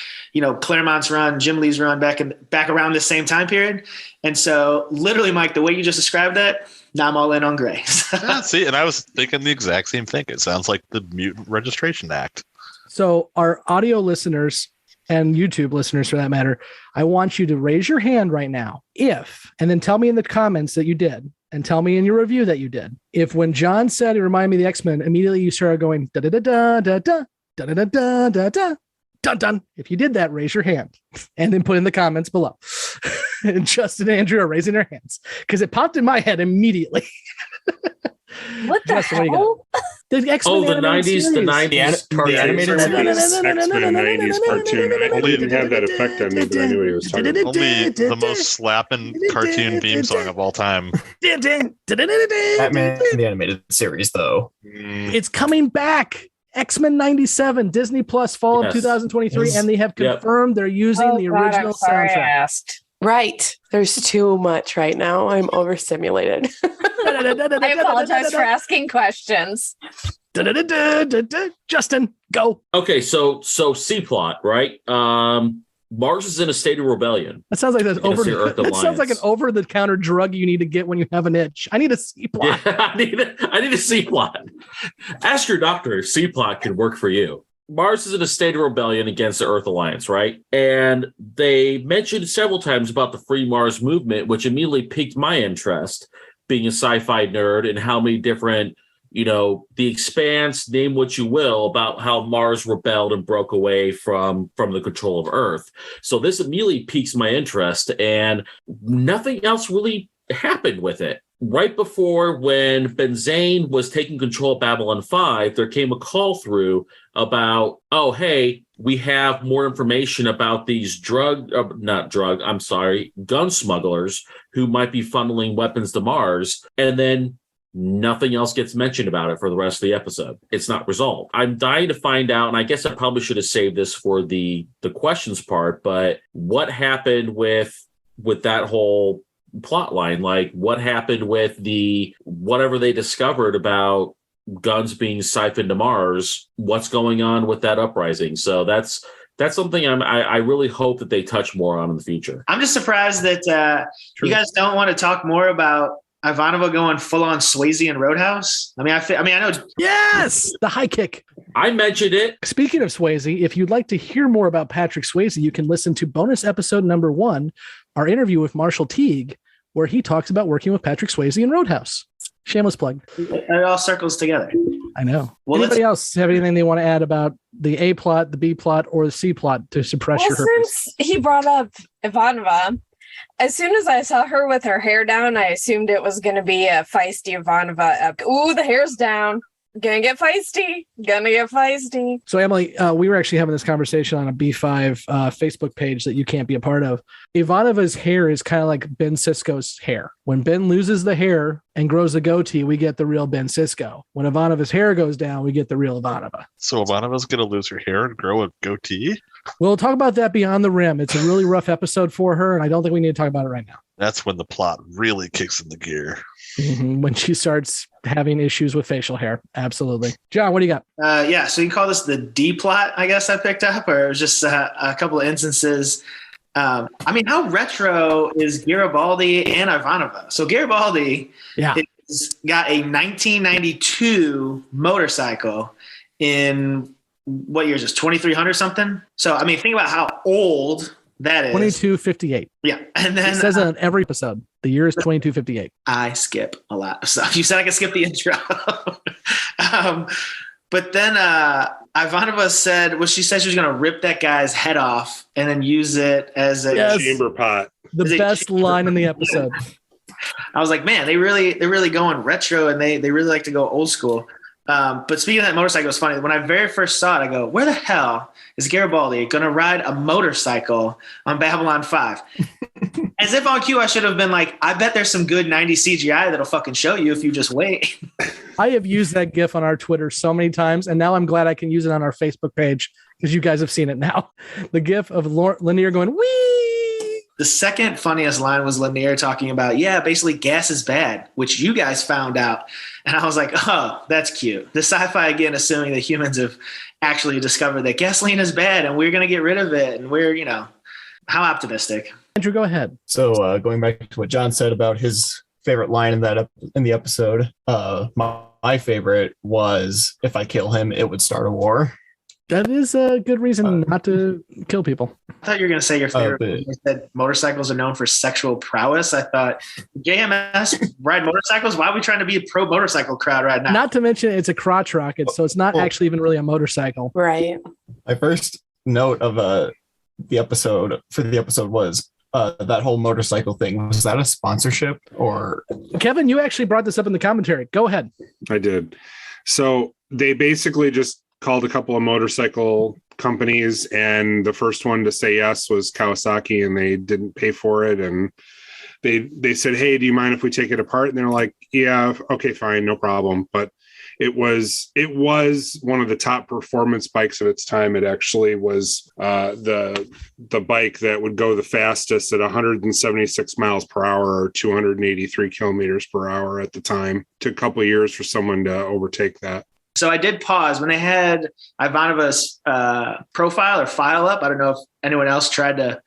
Claremont's run, Jim Lee's run back around this same time period. And so literally, Mike, the way you just described that, now I'm all in on Gray. Yeah, see, and I was thinking the exact same thing. It sounds like the Mutant Registration Act. So our audio listeners and YouTube listeners for that matter, I want you to raise your hand right now and then tell me in the comments that you did, and tell me in your review that you did. If when John said it reminded me of the X-Men, immediately you started going da da da da da da da da da da da dun dun. If you did that, raise your hand and then put in the comments below. And Justin and Andrew are raising their hands because it popped in my head immediately. What the hell? The X-Men the 90s, the 90s the animated X-Men 90s cartoon. Only didn't have that effect on me, but I knew what he was talking about. Only the most slapping cartoon theme song of all time. Batman the animated series, though. It's coming back. X-Men 97, Disney Plus, fall of 2023, and they have confirmed they're using the original soundtrack. Right. There's too much right now. I'm overstimulated. I apologize for asking questions. Justin, go. Okay, so C-plot, right? Mars is in a state of rebellion. That sounds like that sounds like an over-the-counter drug you need to get when you have an itch. I need a C-plot. Yeah, I need a C-plot. Ask your doctor if C-plot can work for you. Mars is in a state of rebellion against the Earth Alliance, right? And they mentioned several times about the Free Mars movement, which immediately piqued my interest, being a sci-fi nerd, and how many different, The Expanse, name what you will, about how Mars rebelled and broke away from the control of Earth. So this immediately piques my interest, and nothing else really happened with it. Right before when Benzane was taking control of Babylon 5, there came a call through about, oh, hey, we have more information about these gun smugglers who might be funneling weapons to Mars. And then nothing else gets mentioned about it for the rest of the episode. It's not resolved. I'm dying to find out, and I guess I probably should have saved this for the questions part, but what happened with that whole plot line? Like, what happened with whatever they discovered about guns being siphoned to Mars? What's going on with that uprising? So that's something I really hope that they touch more on in the future. I'm just surprised that you guys don't want to talk more about Ivanova going full on Swayze and Roadhouse. I know. Yes, the high kick. I mentioned it. Speaking of Swayze, if you'd like to hear more about Patrick Swayze, you can listen to bonus episode number 1, our interview with Marshall Teague, where he talks about working with Patrick Swayze in Roadhouse. Shameless plug. It all circles together. I know. Well, anybody else have anything they want to add about the A plot, the B plot, or the C plot to suppress your herpes? Since he brought up Ivanova, as soon as I saw her with her hair down, I assumed it was going to be a feisty Ivanova. Ooh, the hair's down. Gonna get feisty. Gonna get feisty. So, Emily, we were actually having this conversation on a B5 Facebook page that you can't be a part of. Ivanova's hair is kind of like Ben Sisko's hair. When Ben loses the hair and grows a goatee, we get the real Ben Sisko. When Ivanova's hair goes down, we get the real Ivanova. So Ivanova's going to lose her hair and grow a goatee? We'll talk about that beyond the rim. It's a really rough episode for her, and I don't think we need to talk about it right now. That's when the plot really kicks in the gear. Mm-hmm. When she starts having issues with facial hair. Absolutely. John, what do you got? Yeah, so you can call this the D plot, I guess I picked up, or it was just a couple of instances. I mean, how retro is Garibaldi and Ivanova? So Garibaldi has got a 1992 motorcycle in what year is this? 2300 something? So, I mean, think about how old that is. 2258. Yeah. And then it says it on every episode. The year is 2258. I skip a lot of stuff. You said I could skip the intro. But then Ivanova said, well, she said she was going to rip that guy's head off and then use it as a chamber pot. The best line in the episode. I was like, man, they're really going retro, and they really like to go old school. But speaking of that motorcycle, it's funny. When I very first saw it, I go, where the hell is Garibaldi going to ride a motorcycle on Babylon 5? As if on cue, I should have been like, I bet there's some good 90s CGI that'll fucking show you if you just wait. I have used that GIF on our Twitter so many times, and now I'm glad I can use it on our Facebook page because you guys have seen it now. The GIF of Lanier going, wee! The second funniest line was Lanier talking about, basically gas is bad, which you guys found out. And I was like, oh, that's cute. The sci-fi, again, assuming that humans have actually discovered that gasoline is bad and we're going to get rid of it. And we're, how optimistic. Andrew, go ahead. So going back to what John said about his favorite line in the episode, my favorite was, if I kill him, it would start a war. That is a good reason not to kill people. I thought you were going to say your favorite is that motorcycles are known for sexual prowess. I thought, JMS ride motorcycles? Why are we trying to be a pro motorcycle crowd right now? Not to mention it's a crotch rocket, so it's not actually even really a motorcycle. Right. My first note of the episode was that whole motorcycle thing. Was that a sponsorship or? Kevin, you actually brought this up in the commentary. Go ahead. I did. So they basically just called a couple of motorcycle companies, and the first one to say yes was Kawasaki, and they didn't pay for it. And they said, hey, do you mind if we take it apart? And they're like, yeah, okay, fine, no problem. But it was one of the top performance bikes of its time. It actually was the bike that would go the fastest at 176 miles per hour or 283 kilometers per hour at the time. Took a couple of years for someone to overtake that. So I did pause when they had Ivanova's profile or file up. I don't know if anyone else tried to,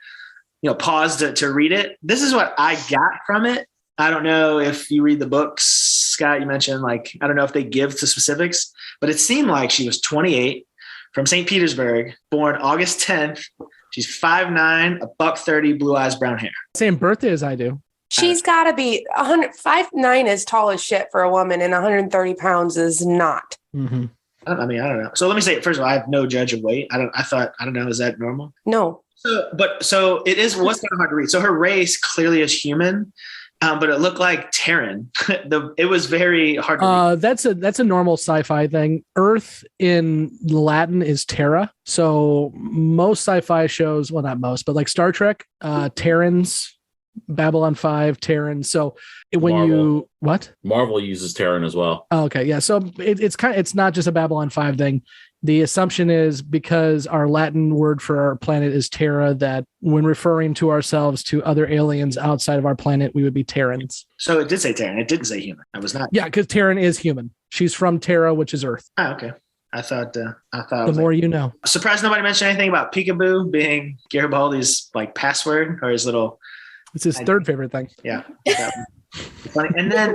pause to read it. This is what I got from it. I don't know if you read the books, Scott, you mentioned, I don't know if they give to specifics, but it seemed like she was 28 from St. Petersburg, born August 10th. She's 5'9", $130, blue eyes, brown hair. Same birthday as I do. She's got to be 5'9" is tall as shit for a woman, and 130 pounds is not. Mm-hmm. I don't know. So let me say, first of all, I have no judge of weight. I don't know. Is that normal? No. So it is, what's kind of hard to read. So her race clearly is human, but it looked like Terran. It was very hard to read. That's a normal sci-fi thing. Earth in Latin is Terra. So most sci-fi shows, well, not most, but like Star Trek, Terrans, Babylon 5, Terran. So when Marvel. what? Marvel uses Terran as well. Oh, okay. Yeah. So it's not just a Babylon 5 thing. The assumption is because our Latin word for our planet is Terra, that when referring to ourselves to other aliens outside of our planet, we would be Terrans. So it did say Terran. It didn't say human. I was not. Yeah, because Terran is human. She's from Terra, which is Earth. Oh, okay. I thought the more you know. Surprised nobody mentioned anything about Peekaboo being Garibaldi's password or his little. It's his third favorite thing. Yeah. Funny. And then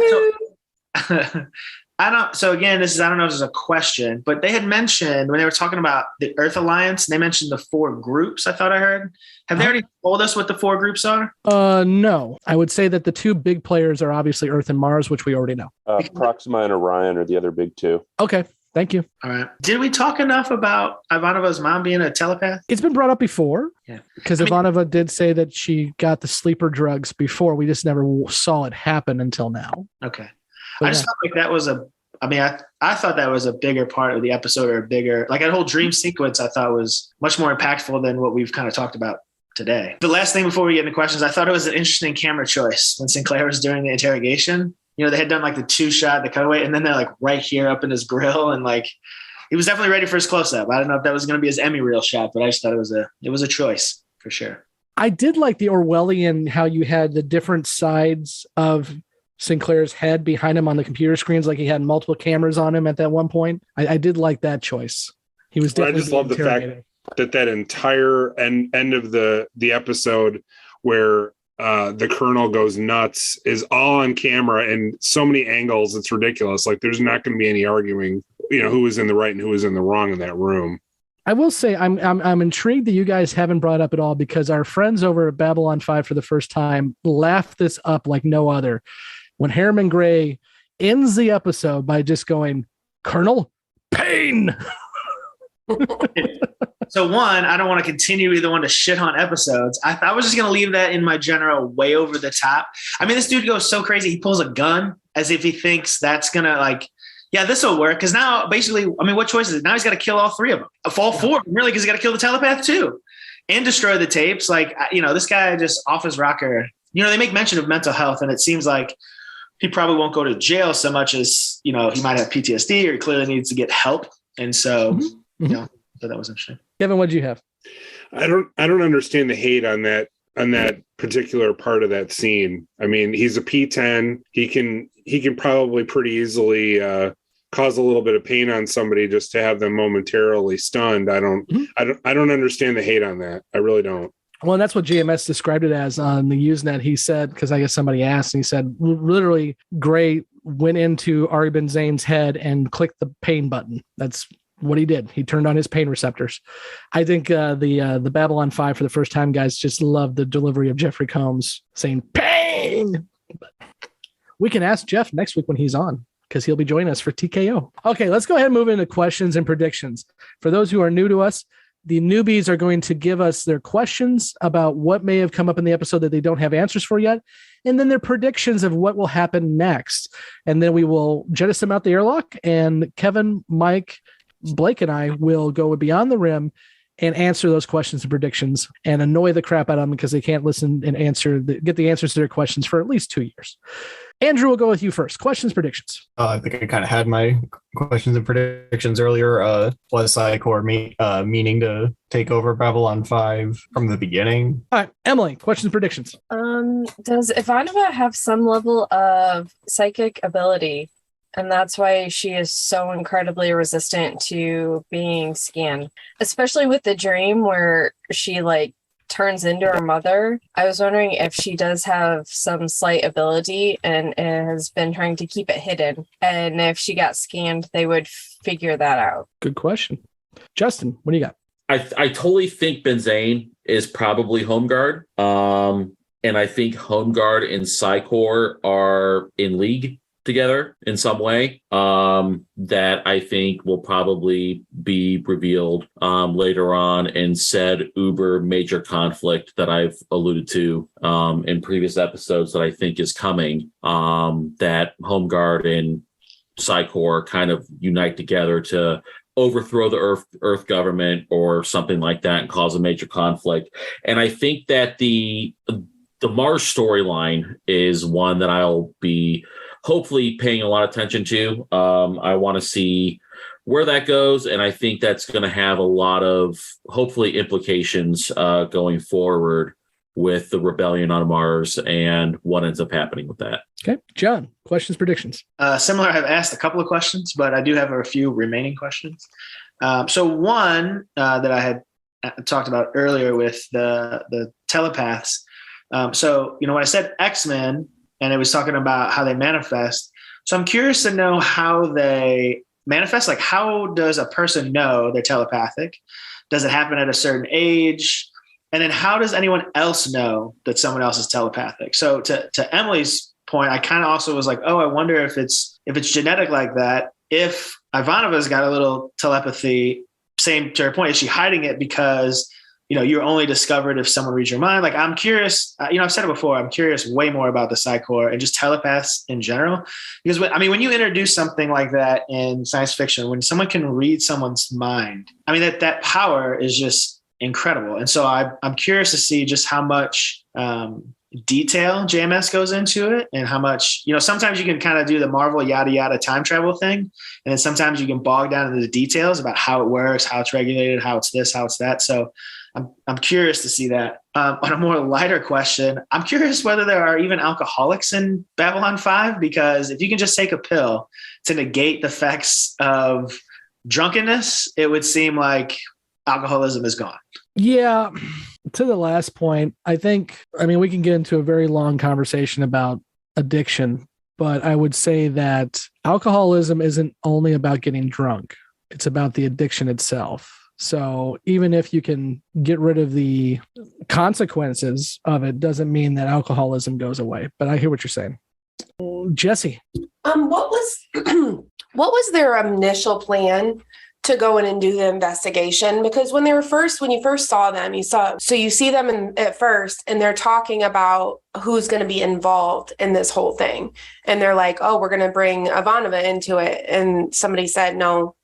so again, I don't know if this is a question, but they had mentioned when they were talking about the Earth Alliance, they mentioned the 4 groups, I thought I heard. Have they already told us what the 4 groups are? No. I would say that the 2 big players are obviously Earth and Mars, which we already know. Proxima and Orion are the other big 2. Okay. Thank you. All right. Did we talk enough about Ivanova's mom being a telepath? It's been brought up before. Yeah. Because Ivanova did say that she got the sleeper drugs before. We just never saw it happen until now. Okay. But I just felt like that was a I mean, I thought that was a bigger part of the episode, or a bigger, like that whole dream sequence I thought was much more impactful than what we've kind of talked about today. The last thing before we get into questions, I thought it was an interesting camera choice when Sinclair was doing the interrogation. You know, they had done like the 2-shot, the cutaway, and then they're like right here up in his grill, and like he was definitely ready for his close-up. I don't know if that was going to be his Emmy reel shot, but I just thought it was a choice for sure. I did like the Orwellian, how you had the different sides of Sinclair's head behind him on the computer screens, like he had multiple cameras on him at that one point. I did like that choice. He was definitely. I just love the fact that entire end of the episode where the Colonel goes nuts is all on camera and so many angles. It's ridiculous. Like there's not going to be any arguing, you know, who was in the right and who was in the wrong in that room. I will say I'm intrigued that you guys haven't brought up at all, because our friends over at Babylon 5 for the first time laughed this up like no other. When Harriman Gray ends the episode by just going, Colonel Payne. So one, I don't want to continue either one to shit on episodes. I was just going to leave that in my general way over the top. I mean, this dude goes so crazy. He pulls a gun as if he thinks that's going to like, yeah, this will work. Because now basically, I mean, what choice is it? Now he's got to kill all 3 of them. All 4, really, because he's got to kill the telepath too and destroy the tapes. Like, you know, this guy just off his rocker. You know, they make mention of mental health, and it seems like he probably won't go to jail so much as, you know, he might have PTSD or he clearly needs to get help. And so, you know, so that was interesting. Kevin, what'd you have? I don't understand the hate on that particular part of that scene. I mean, he's a P10. He can probably pretty easily cause a little bit of pain on somebody just to have them momentarily stunned. I don't understand the hate on that. I really don't. Well, and that's what JMS described it as on the Usenet. He said, because I guess somebody asked, and he said, literally, Gray went into Ari Ben Zane's head and clicked the pain button. That's what he did. He turned on his pain receptors. I think the Babylon 5 for the first time guys just love the delivery of Jeffrey Combs saying pain. But we can ask Jeff next week when he's on, because he'll be joining us for TKO. Okay, let's go ahead and move into questions and predictions. For those who are new to us, the newbies are going to give us their questions about what may have come up in the episode that they don't have answers for yet, and then their predictions of what will happen next. And then we will jettison out the airlock, and Kevin, Mike, Blake, and I will go beyond the rim and answer those questions and predictions and annoy the crap out of them because they can't listen and get the answers to their questions for at least 2 years. Andrew, we'll go with you first. Questions, predictions. I think I kind of had my questions and predictions earlier. Was Psychor meaning to take over Babylon 5 from the beginning? All right, Emily, questions, predictions. Does Ivanova have some level of psychic ability, and that's why she is so incredibly resistant to being scanned, especially with the dream where she like turns into her mother? I was wondering if she does have some slight ability and has been trying to keep it hidden, and if she got scanned, they would figure that out. Good question. Justin, what do you got? I totally think Benzane is probably Home Guard. And I think Home Guard and Psychor are in league together in some way, that I think will probably be revealed later on in said uber major conflict that I've alluded to in previous episodes that I think is coming, that Home Guard and Psychor kind of unite together to overthrow the Earth government or something like that and cause a major conflict. And I think that the Mars storyline is one that I'll be hopefully paying a lot of attention to. I want to see where that goes, and I think that's going to have a lot of hopefully implications going forward with the rebellion on Mars and what ends up happening with that. Okay, John, questions, predictions. Similar, I've asked a couple of questions, but I do have a few remaining questions. So one that I had talked about earlier with the telepaths. So, when I said X-Men, and it was talking about how they manifest. So I'm curious to know how they manifest. Like, how does a person know they're telepathic? Does it happen at a certain age? And then how does anyone else know that someone else is telepathic? So to Emily's point, I kind of also was like, oh, I wonder if it's genetic like that. If Ivanova's got a little telepathy, same to her point, is she hiding it because you're only discovered if someone reads your mind. Like, I'm curious, I've said it before, I'm curious way more about the Psychor and just telepaths in general. Because when you introduce something like that in science fiction, when someone can read someone's mind, that power is just incredible. And so I'm curious to see just how much detail JMS goes into it, and how much, sometimes you can kind of do the Marvel yada yada time travel thing, and then sometimes you can bog down into the details about how it works, how it's regulated, how it's this, how it's that. So I'm curious to see that. On a more lighter question, I'm curious whether there are even alcoholics in Babylon 5, because if you can just take a pill to negate the effects of drunkenness, it would seem like alcoholism is gone. Yeah. To the last point, we can get into a very long conversation about addiction, but I would say that alcoholism isn't only about getting drunk. It's about the addiction itself. So even if you can get rid of the consequences of it, doesn't mean that alcoholism goes away. But I hear what you're saying. Jessi. What was their initial plan to go in and do the investigation? Because when you first saw them, you see them at first, and they're talking about who's going to be involved in this whole thing. And they're like, oh, we're going to bring Ivanova into it. And somebody said, no,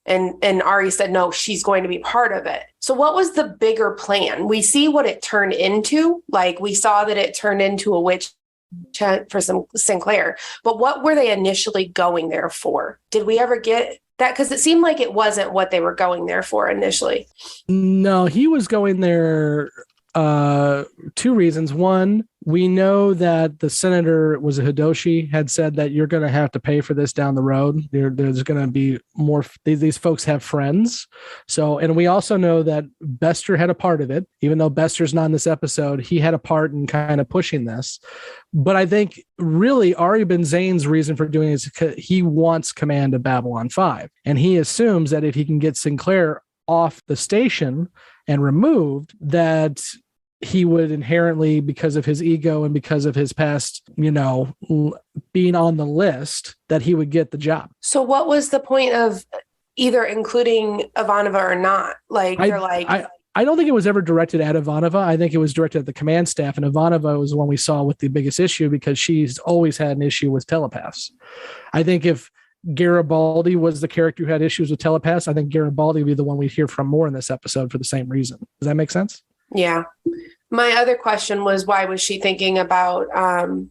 and Ari said, no, she's going to be part of it. So what was the bigger plan? We see what it turned into. Like, we saw that it turned into a witch for some Sinclair, but what were they initially going there for? Did we ever get that? Because it seemed like it wasn't what they were going there for initially. No, he was going there two reasons. One, we know that the senator was a Hidoshi, had said that you're going to have to pay for this down the road. There's going to be more. These folks have friends. So, and we also know that Bester had a part of it, even though Bester's not in this episode, he had a part in kind of pushing this. But I think really Ari Ben Zane's reason for doing it is because he wants command of Babylon 5. And he assumes that if he can get Sinclair off the station and removed, that he would inherently, because of his ego and because of his past, being on the list, that he would get the job. So what was the point of either including Ivanova or not? I don't think it was ever directed at Ivanova. I think it was directed at the command staff, and Ivanova was the one we saw with the biggest issue because she's always had an issue with telepaths. I think if Garibaldi was the character who had issues with telepaths, I think Garibaldi would be the one we'd hear from more in this episode for the same reason. Does that make sense? Yeah. My other question was, why was she thinking about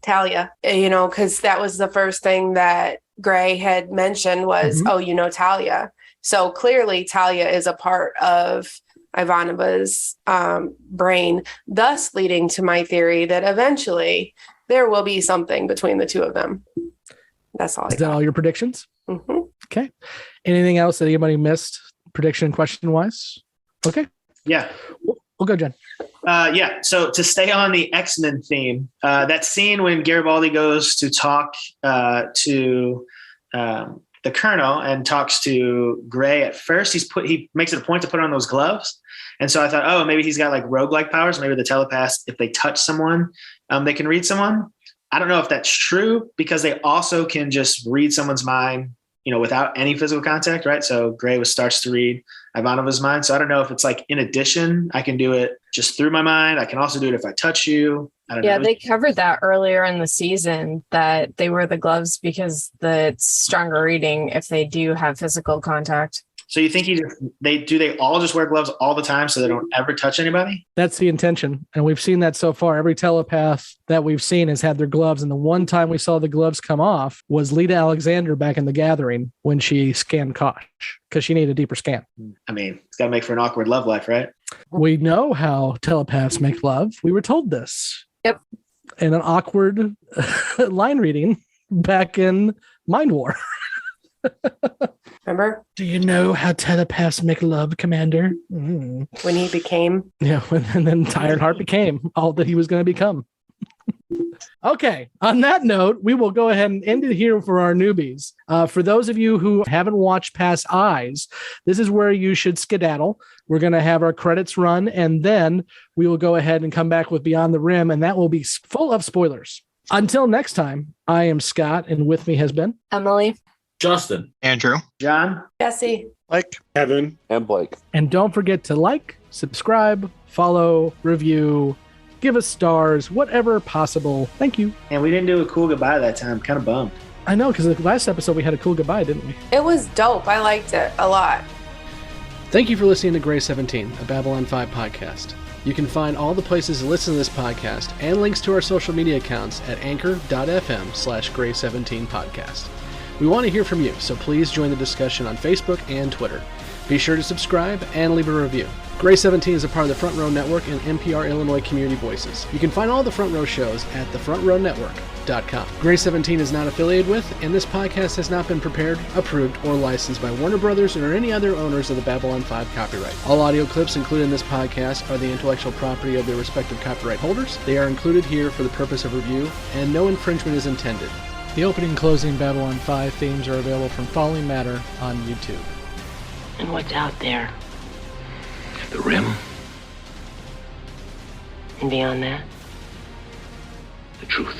Talia? Because that was the first thing that Gray had mentioned was, Talia. So clearly Talia is a part of Ivanova's brain, thus leading to my theory that eventually there will be something between the two of them. That's all. Is that all your predictions? Mm-hmm. Okay. Anything else that anybody missed prediction question wise? Okay. Yeah. We'll go, Jen. So to stay on the X-Men theme, that scene when Garibaldi goes to talk to the Colonel and talks to Gray, at first he makes it a point to put on those gloves. And so I thought, oh, maybe he's got like roguelike powers. Maybe the telepaths, if they touch someone, they can read someone. I don't know if that's true, because they also can just read someone's mind, without any physical contact, right? So Gray starts to read Ivanova's mind. So I don't know if it's like, in addition, I can do it just through my mind. I can also do it if I touch you. I don't know. Yeah, they covered that earlier in the season, that they wear the gloves because it's stronger reading if they do have physical contact. So you think they all just wear gloves all the time so they don't ever touch anybody? That's the intention. And we've seen that so far. Every telepath that we've seen has had their gloves. And the one time we saw the gloves come off was Lita Alexander back in The Gathering when she scanned Kosh, because she needed a deeper scan. It's got to make for an awkward love life, right? We know how telepaths make love. We were told this. Yep. In an awkward line reading back in Mind War. Remember? Do you know how telepaths make love, Commander? When he became. Yeah, and then Ironheart became all that he was going to become. Okay, on that note, we will go ahead and end it here for our newbies. For those of you who haven't watched past Eyes, this is where you should skedaddle. We're going to have our credits run, and then we will go ahead and come back with Beyond the Rim, and that will be full of spoilers. Until next time, I am Scott, and with me has been Emily, Justin, Andrew, John, Jessi. Mike, Kevin, and Blake. And don't forget to like, subscribe, follow, review, give us stars, whatever possible. Thank you. And we didn't do a cool goodbye that time. Kind of bummed. I know, because the last episode we had a cool goodbye, didn't we? It was dope. I liked it a lot. Thank you for listening to Grey 17, a Babylon 5 podcast. You can find all the places to listen to this podcast and links to our social media accounts at anchor.fm/Grey17podcast. We want to hear from you, so please join the discussion on Facebook and Twitter. Be sure to subscribe and leave a review. Grey 17 is a part of the Front Row Network and NPR Illinois Community Voices. You can find all the Front Row shows at thefrontrownetwork.com. Grey 17 is not affiliated with, and this podcast has not been prepared, approved, or licensed by Warner Brothers or any other owners of the Babylon 5 copyright. All audio clips included in this podcast are the intellectual property of their respective copyright holders. They are included here for the purpose of review, and no infringement is intended. The opening and closing Babylon 5 themes are available from Falling Matter on YouTube. And what's out there? The rim, And beyond that? the truth.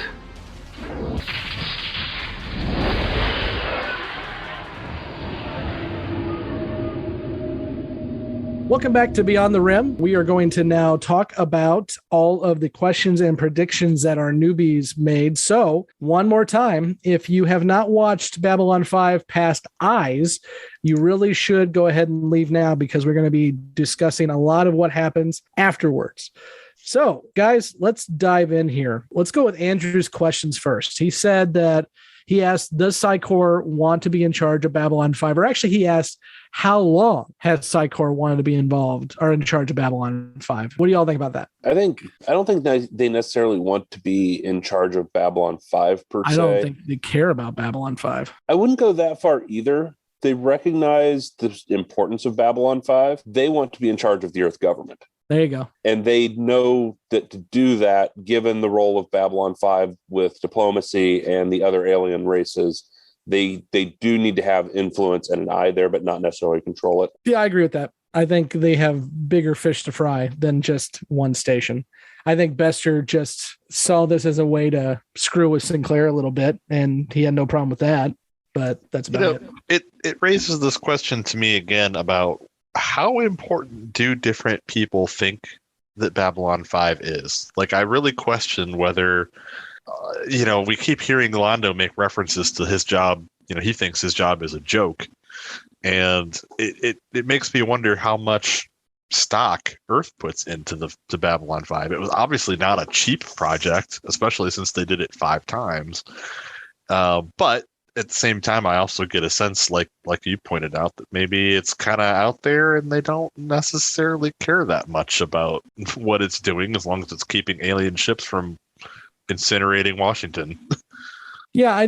Welcome back to Beyond the Rim. We are going to now talk about all of the questions and predictions that our newbies made. So, one more time, if you have not watched Babylon 5 Past Eyes, you really should go ahead and leave now, because we're going to be discussing a lot of what happens afterwards. So, guys, let's dive in here. Let's go with Andrew's questions first. He said that he asked, does Psychor want to be in charge of Babylon 5? Or actually, he asked, how long has Psychor wanted to be involved or in charge of Babylon 5? What do y'all think about that? I don't think that they necessarily want to be in charge of Babylon 5 per se. I don't think they care about Babylon 5. I wouldn't go that far either. They recognize the importance of Babylon 5. They want to be in charge of the Earth government. There you go. And they know that to do that, given the role of Babylon 5 with diplomacy and the other alien races, they do need to have influence and an eye there, but not necessarily control it. Yeah, I agree with that. I think they have bigger fish to fry than just one station. I think Bester just saw this as a way to screw with Sinclair a little bit, and he had no problem with that. But that's about it. It raises this question to me again about how important do different people think that Babylon 5 is? Like, I really question whether, we keep hearing Londo make references to his job. He thinks his job is a joke. And it makes me wonder how much stock Earth puts into to Babylon 5. It was obviously not a cheap project, especially since they did it 5 times. But at the same time, I also get a sense, like you pointed out, that maybe it's kind of out there and they don't necessarily care that much about what it's doing, as long as it's keeping alien ships from incinerating Washington. Yeah,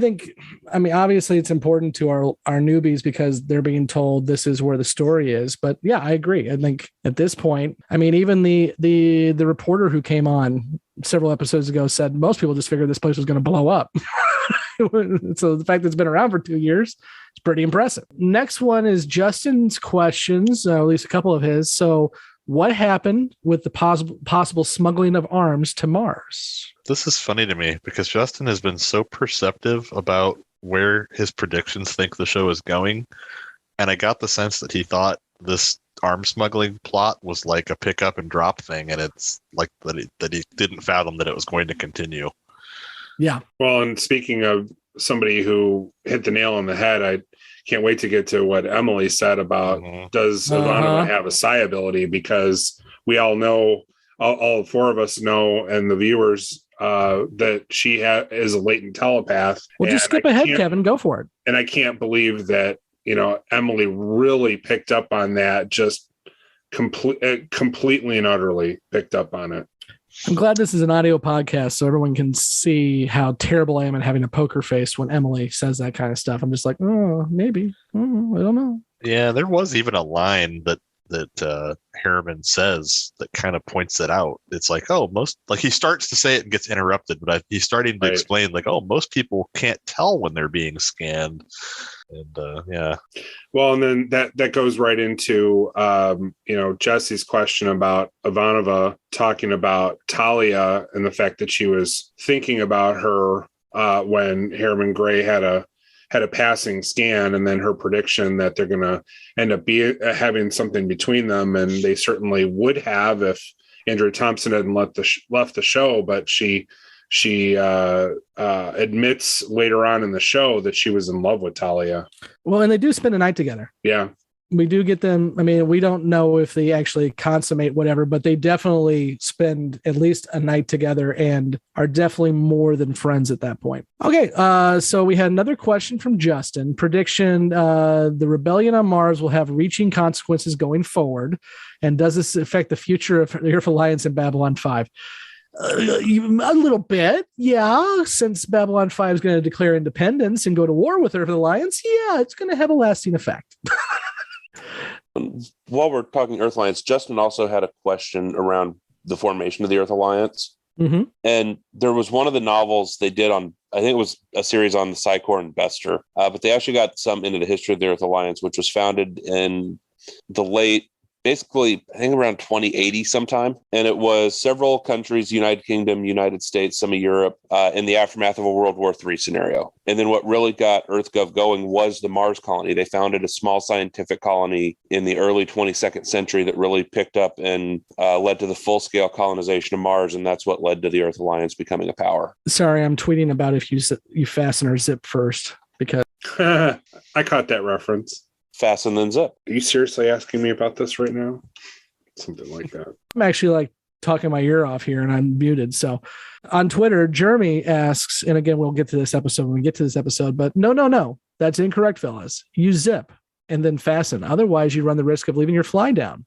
obviously it's important to our newbies because they're being told this is where the story is. But yeah, I agree. I think at this point, even the reporter who came on several episodes ago said most people just figured this place was going to blow up. So the fact that it's been around for 2 years is pretty impressive. Next one is Justin's questions, at least a couple of his. So what happened with the possible smuggling of arms to Mars? This is funny to me because Justin has been so perceptive about where his predictions think the show is going. And I got the sense that he thought this arm smuggling plot was like a pick up and drop thing. And it's like that he didn't fathom that it was going to continue. Yeah. Well, and speaking of somebody who hit the nail on the head, I can't wait to get to what Emily said about does Ivanova have a psi ability, because we all know, all 4 of us know, and the viewers, that she is a latent telepath. Well, just skip ahead, Kevin. Go for it. And I can't believe that, Emily really picked up on that, just completely and utterly picked up on it. I'm glad this is an audio podcast so everyone can see how terrible I am at having a poker face when Emily says that kind of stuff. I'm just like, oh, maybe. I don't know. Yeah, there was even a line that Harriman says that kind of points it out. It's like, he starts to say it and gets interrupted, but he's starting to explain, most people can't tell when they're being scanned. And yeah. Well, and then that goes right into Jessi's question about Ivanova talking about Talia and the fact that she was thinking about her when Harriman Gray had had a passing scan, and then her prediction that they're going to end up having something between them, and they certainly would have if Andrea Thompson hadn't left the show. But she admits later on in the show that she was in love with Talia. Well, and they do spend a night together. Yeah. We do get them. I mean, we don't know if they actually consummate whatever, but they definitely spend at least a night together and are definitely more than friends at that point. Okay. So we had another question from Justin. Prediction, the rebellion on Mars will have reaching consequences going forward. And does this affect the future of the Earth Alliance in Babylon 5? A little bit, yeah. Since Babylon 5 is going to declare independence and go to war with Earth Alliance, yeah, it's going to have a lasting effect. While we're talking Earth Alliance, Justin also had a question around the formation of the Earth Alliance. Mm-hmm. And there was one of the novels they did on, I think it was a series on the Psychor and Bester, but they actually got some into the history of the Earth Alliance, which was founded in the late, basically, I think around 2080 sometime. And it was several countries, United Kingdom, United States, some of Europe, in the aftermath of a World War III scenario. And then what really got EarthGov going was the Mars colony. They founded a small scientific colony in the early 22nd century that really picked up and led to the full-scale colonization of Mars. And that's what led to the Earth Alliance becoming a power. Sorry, I'm tweeting about if you fasten or zip first, because I caught that reference. Fasten then zip. Are you seriously asking me about this right now? Something like that. I'm actually like talking my ear off here and I'm muted. So on Twitter, Jeremy asks, and again, we'll get to this episode when we get to this episode, but no, that's incorrect, fellas. You zip and then fasten. Otherwise, you run the risk of leaving your fly down.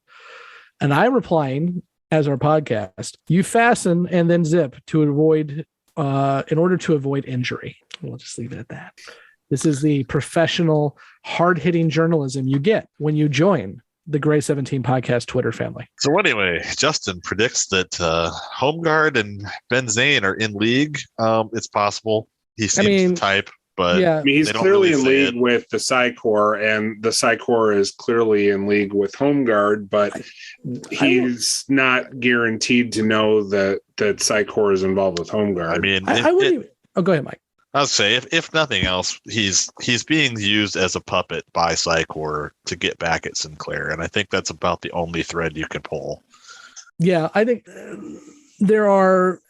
And I'm replying as our podcast, you fasten and then zip to avoid, in order to avoid injury. We'll just leave it at that. This is the professional, hard-hitting journalism you get when you join the Gray 17 podcast Twitter family. So anyway, Justin predicts that Homeguard and Ben Zane are in league. It's possible. He seems the type, but yeah. He's clearly in league with the Psychor, and the Psychor is clearly in league with Homeguard, but he's not guaranteed to know that Psychor is involved with Homeguard. I mean, I wouldn't even... Oh, go ahead, Mike. I'll say, if nothing else, he's being used as a puppet by Psychor to get back at Sinclair, and I think that's about the only thread you can pull. Yeah, I think there are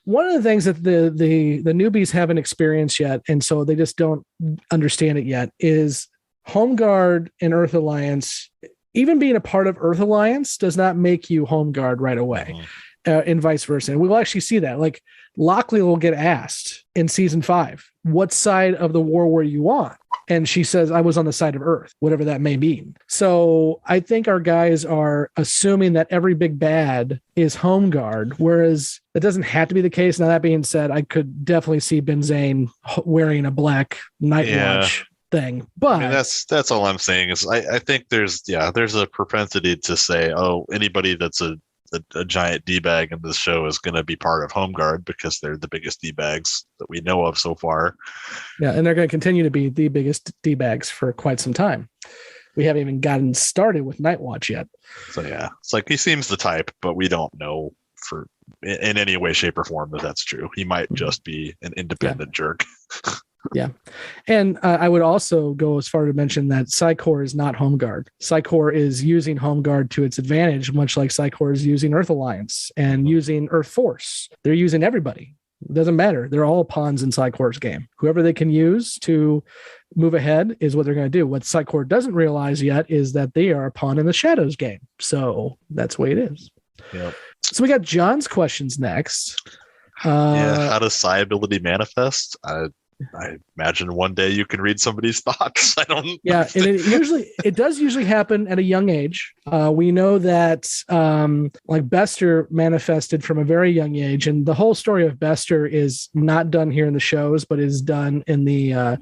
one of the things that the newbies haven't experienced yet, and so they just don't understand it yet, is Homeguard and Earth Alliance. Even being a part of Earth Alliance does not make you Homeguard right away. Mm-hmm. And vice versa. And we'll actually see that. Like Lockley will get asked in season 5, what side of the war were you on? And she says, I was on the side of Earth, whatever that may mean. So I think our guys are assuming that every big bad is Homeguard, whereas that doesn't have to be the case. Now, that being said, I could definitely see Ben Zane wearing a black night watch thing. But I mean, that's all I'm saying is I think there's a propensity to say, oh, anybody that's a giant D-bag in this show is going to be part of Homeguard because they're the biggest D-bags that we know of so far. Yeah, and they're going to continue to be the biggest D-bags for quite some time. We haven't even gotten started with Night Watch yet. So yeah, it's like he seems the type, but we don't know in any way, shape, or form that that's true. He might just be an independent jerk. Yeah. And I would also go as far to mention that Psychor is not Homeguard. Psychor is using Homeguard to its advantage, much like Psychor is using Earth Alliance and using Earth Force. They're using everybody. It doesn't matter. They're all pawns in Psychor's game. Whoever they can use to move ahead is what they're going to do. What Psychor doesn't realize yet is that they are a pawn in the Shadows game. So that's the way it is. Yep. So we got John's questions next. How does psi ability manifest? I imagine one day you can read somebody's thoughts. I don't. Yeah, and it does usually happen at a young age. We know that like Bester manifested from a very young age, and the whole story of Bester is not done here in the shows, but is done in the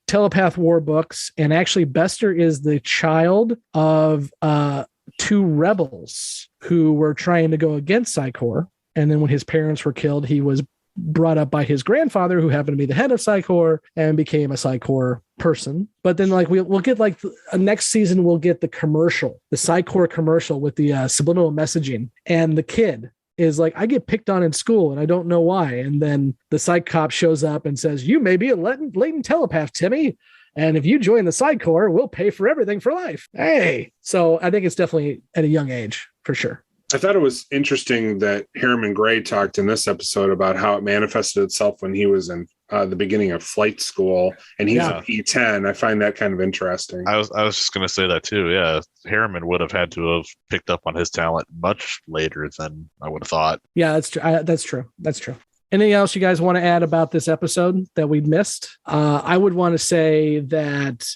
Telepath War books. And actually, Bester is the child of 2 rebels who were trying to go against Psychor. And then when his parents were killed, he was brought up by his grandfather, who happened to be the head of Psychor, and became a Psychor person. But then like we'll get like next season, we'll get the commercial, the Psychor commercial with the subliminal messaging, and the kid is like, I get picked on in school and I don't know why. And then the psych cop shows up and says, you may be a latent telepath, Timmy. And if you join the Psy Corps, we'll pay for everything for life. Hey. So I think it's definitely at a young age for sure. I thought it was interesting that Harriman Gray talked in this episode about how it manifested itself when he was in the beginning of flight school, and he's a P10. I find that kind of interesting. I was just going to say that too. Yeah, Harriman would have had to have picked up on his talent much later than I would have thought. Yeah, that's true. That's true. Anything else you guys want to add about this episode that we missed? I would want to say that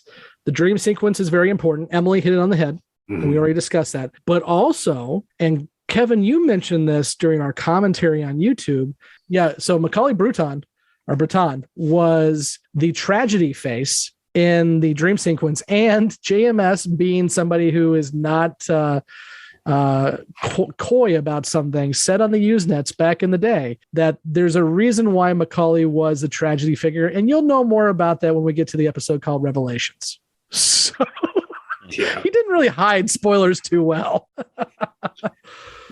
the dream sequence is very important. Emily hit it on the head. And we already discussed that. But also, and Kevin, you mentioned this during our commentary on YouTube. Yeah, so Macaulay Breton was the tragedy face in the dream sequence, and JMS being somebody who is not coy about something, said on the Usenets back in the day that there's a reason why Macaulay was a tragedy figure, and you'll know more about that when we get to the episode called Revelations. So yeah. He didn't really hide spoilers too well.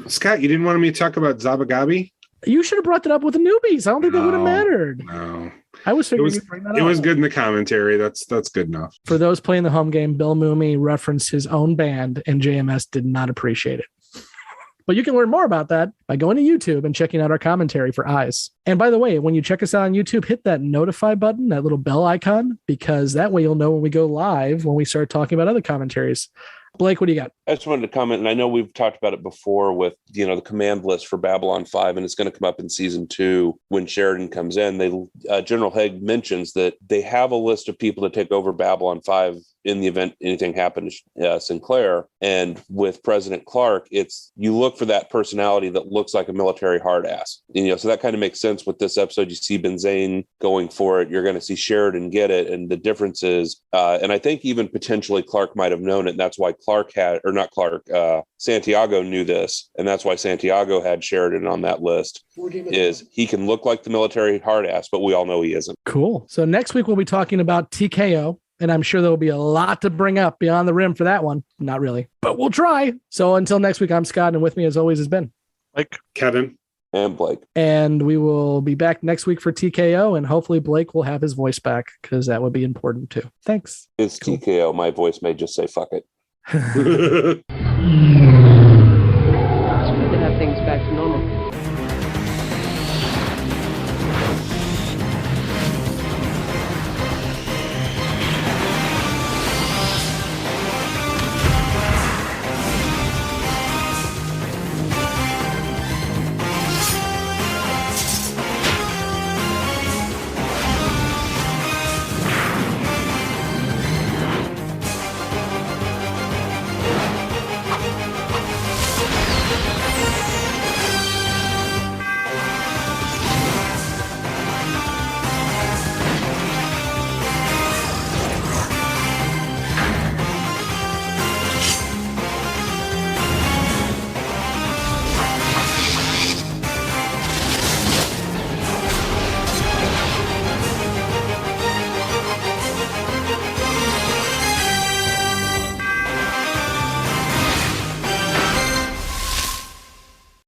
Scott, you didn't want me to talk about Zabagabi? You should have brought that up with the newbies. I don't think that would have mattered. No. I was figuring you'd bring that up. It was good in the commentary. That's good enough. For those playing the home game, Bill Mooney referenced his own band, and JMS did not appreciate it. But you can learn more about that by going to YouTube and checking out our commentary for eyes. And by the way, when you check us out on YouTube, hit that notify button, that little bell icon, because that way you'll know when we go live, when we start talking about other commentaries. Blake, what do you got? I just wanted to comment, and I know we've talked about it before with, the command list for Babylon 5, and it's going to come up in season 2 when Sheridan comes in. General Haig mentions that they have a list of people to take over Babylon 5 in the event anything happened to Sinclair. And with President Clark, you look for that personality that looks like a military hard ass. So that kind of makes sense with this episode. You see Benzane going for it. You're going to see Sheridan get it. And the difference is, and I think even potentially Clark might have known it. And that's why Santiago knew this. And that's why Santiago had Sheridan on that list, is he can look like the military hard ass, but we all know he isn't. Cool. So next week, we'll be talking about TKO. And I'm sure there'll be a lot to bring up beyond the rim for that one. Not really, but we'll try. So until next week, I'm Scott, and with me as always has been Mike, Kevin, and Blake. And we will be back next week for TKO, and hopefully Blake will have his voice back, because that would be important too. Thanks. It's cool. TKO. My voice may just say fuck it. It's good to have things back to normal.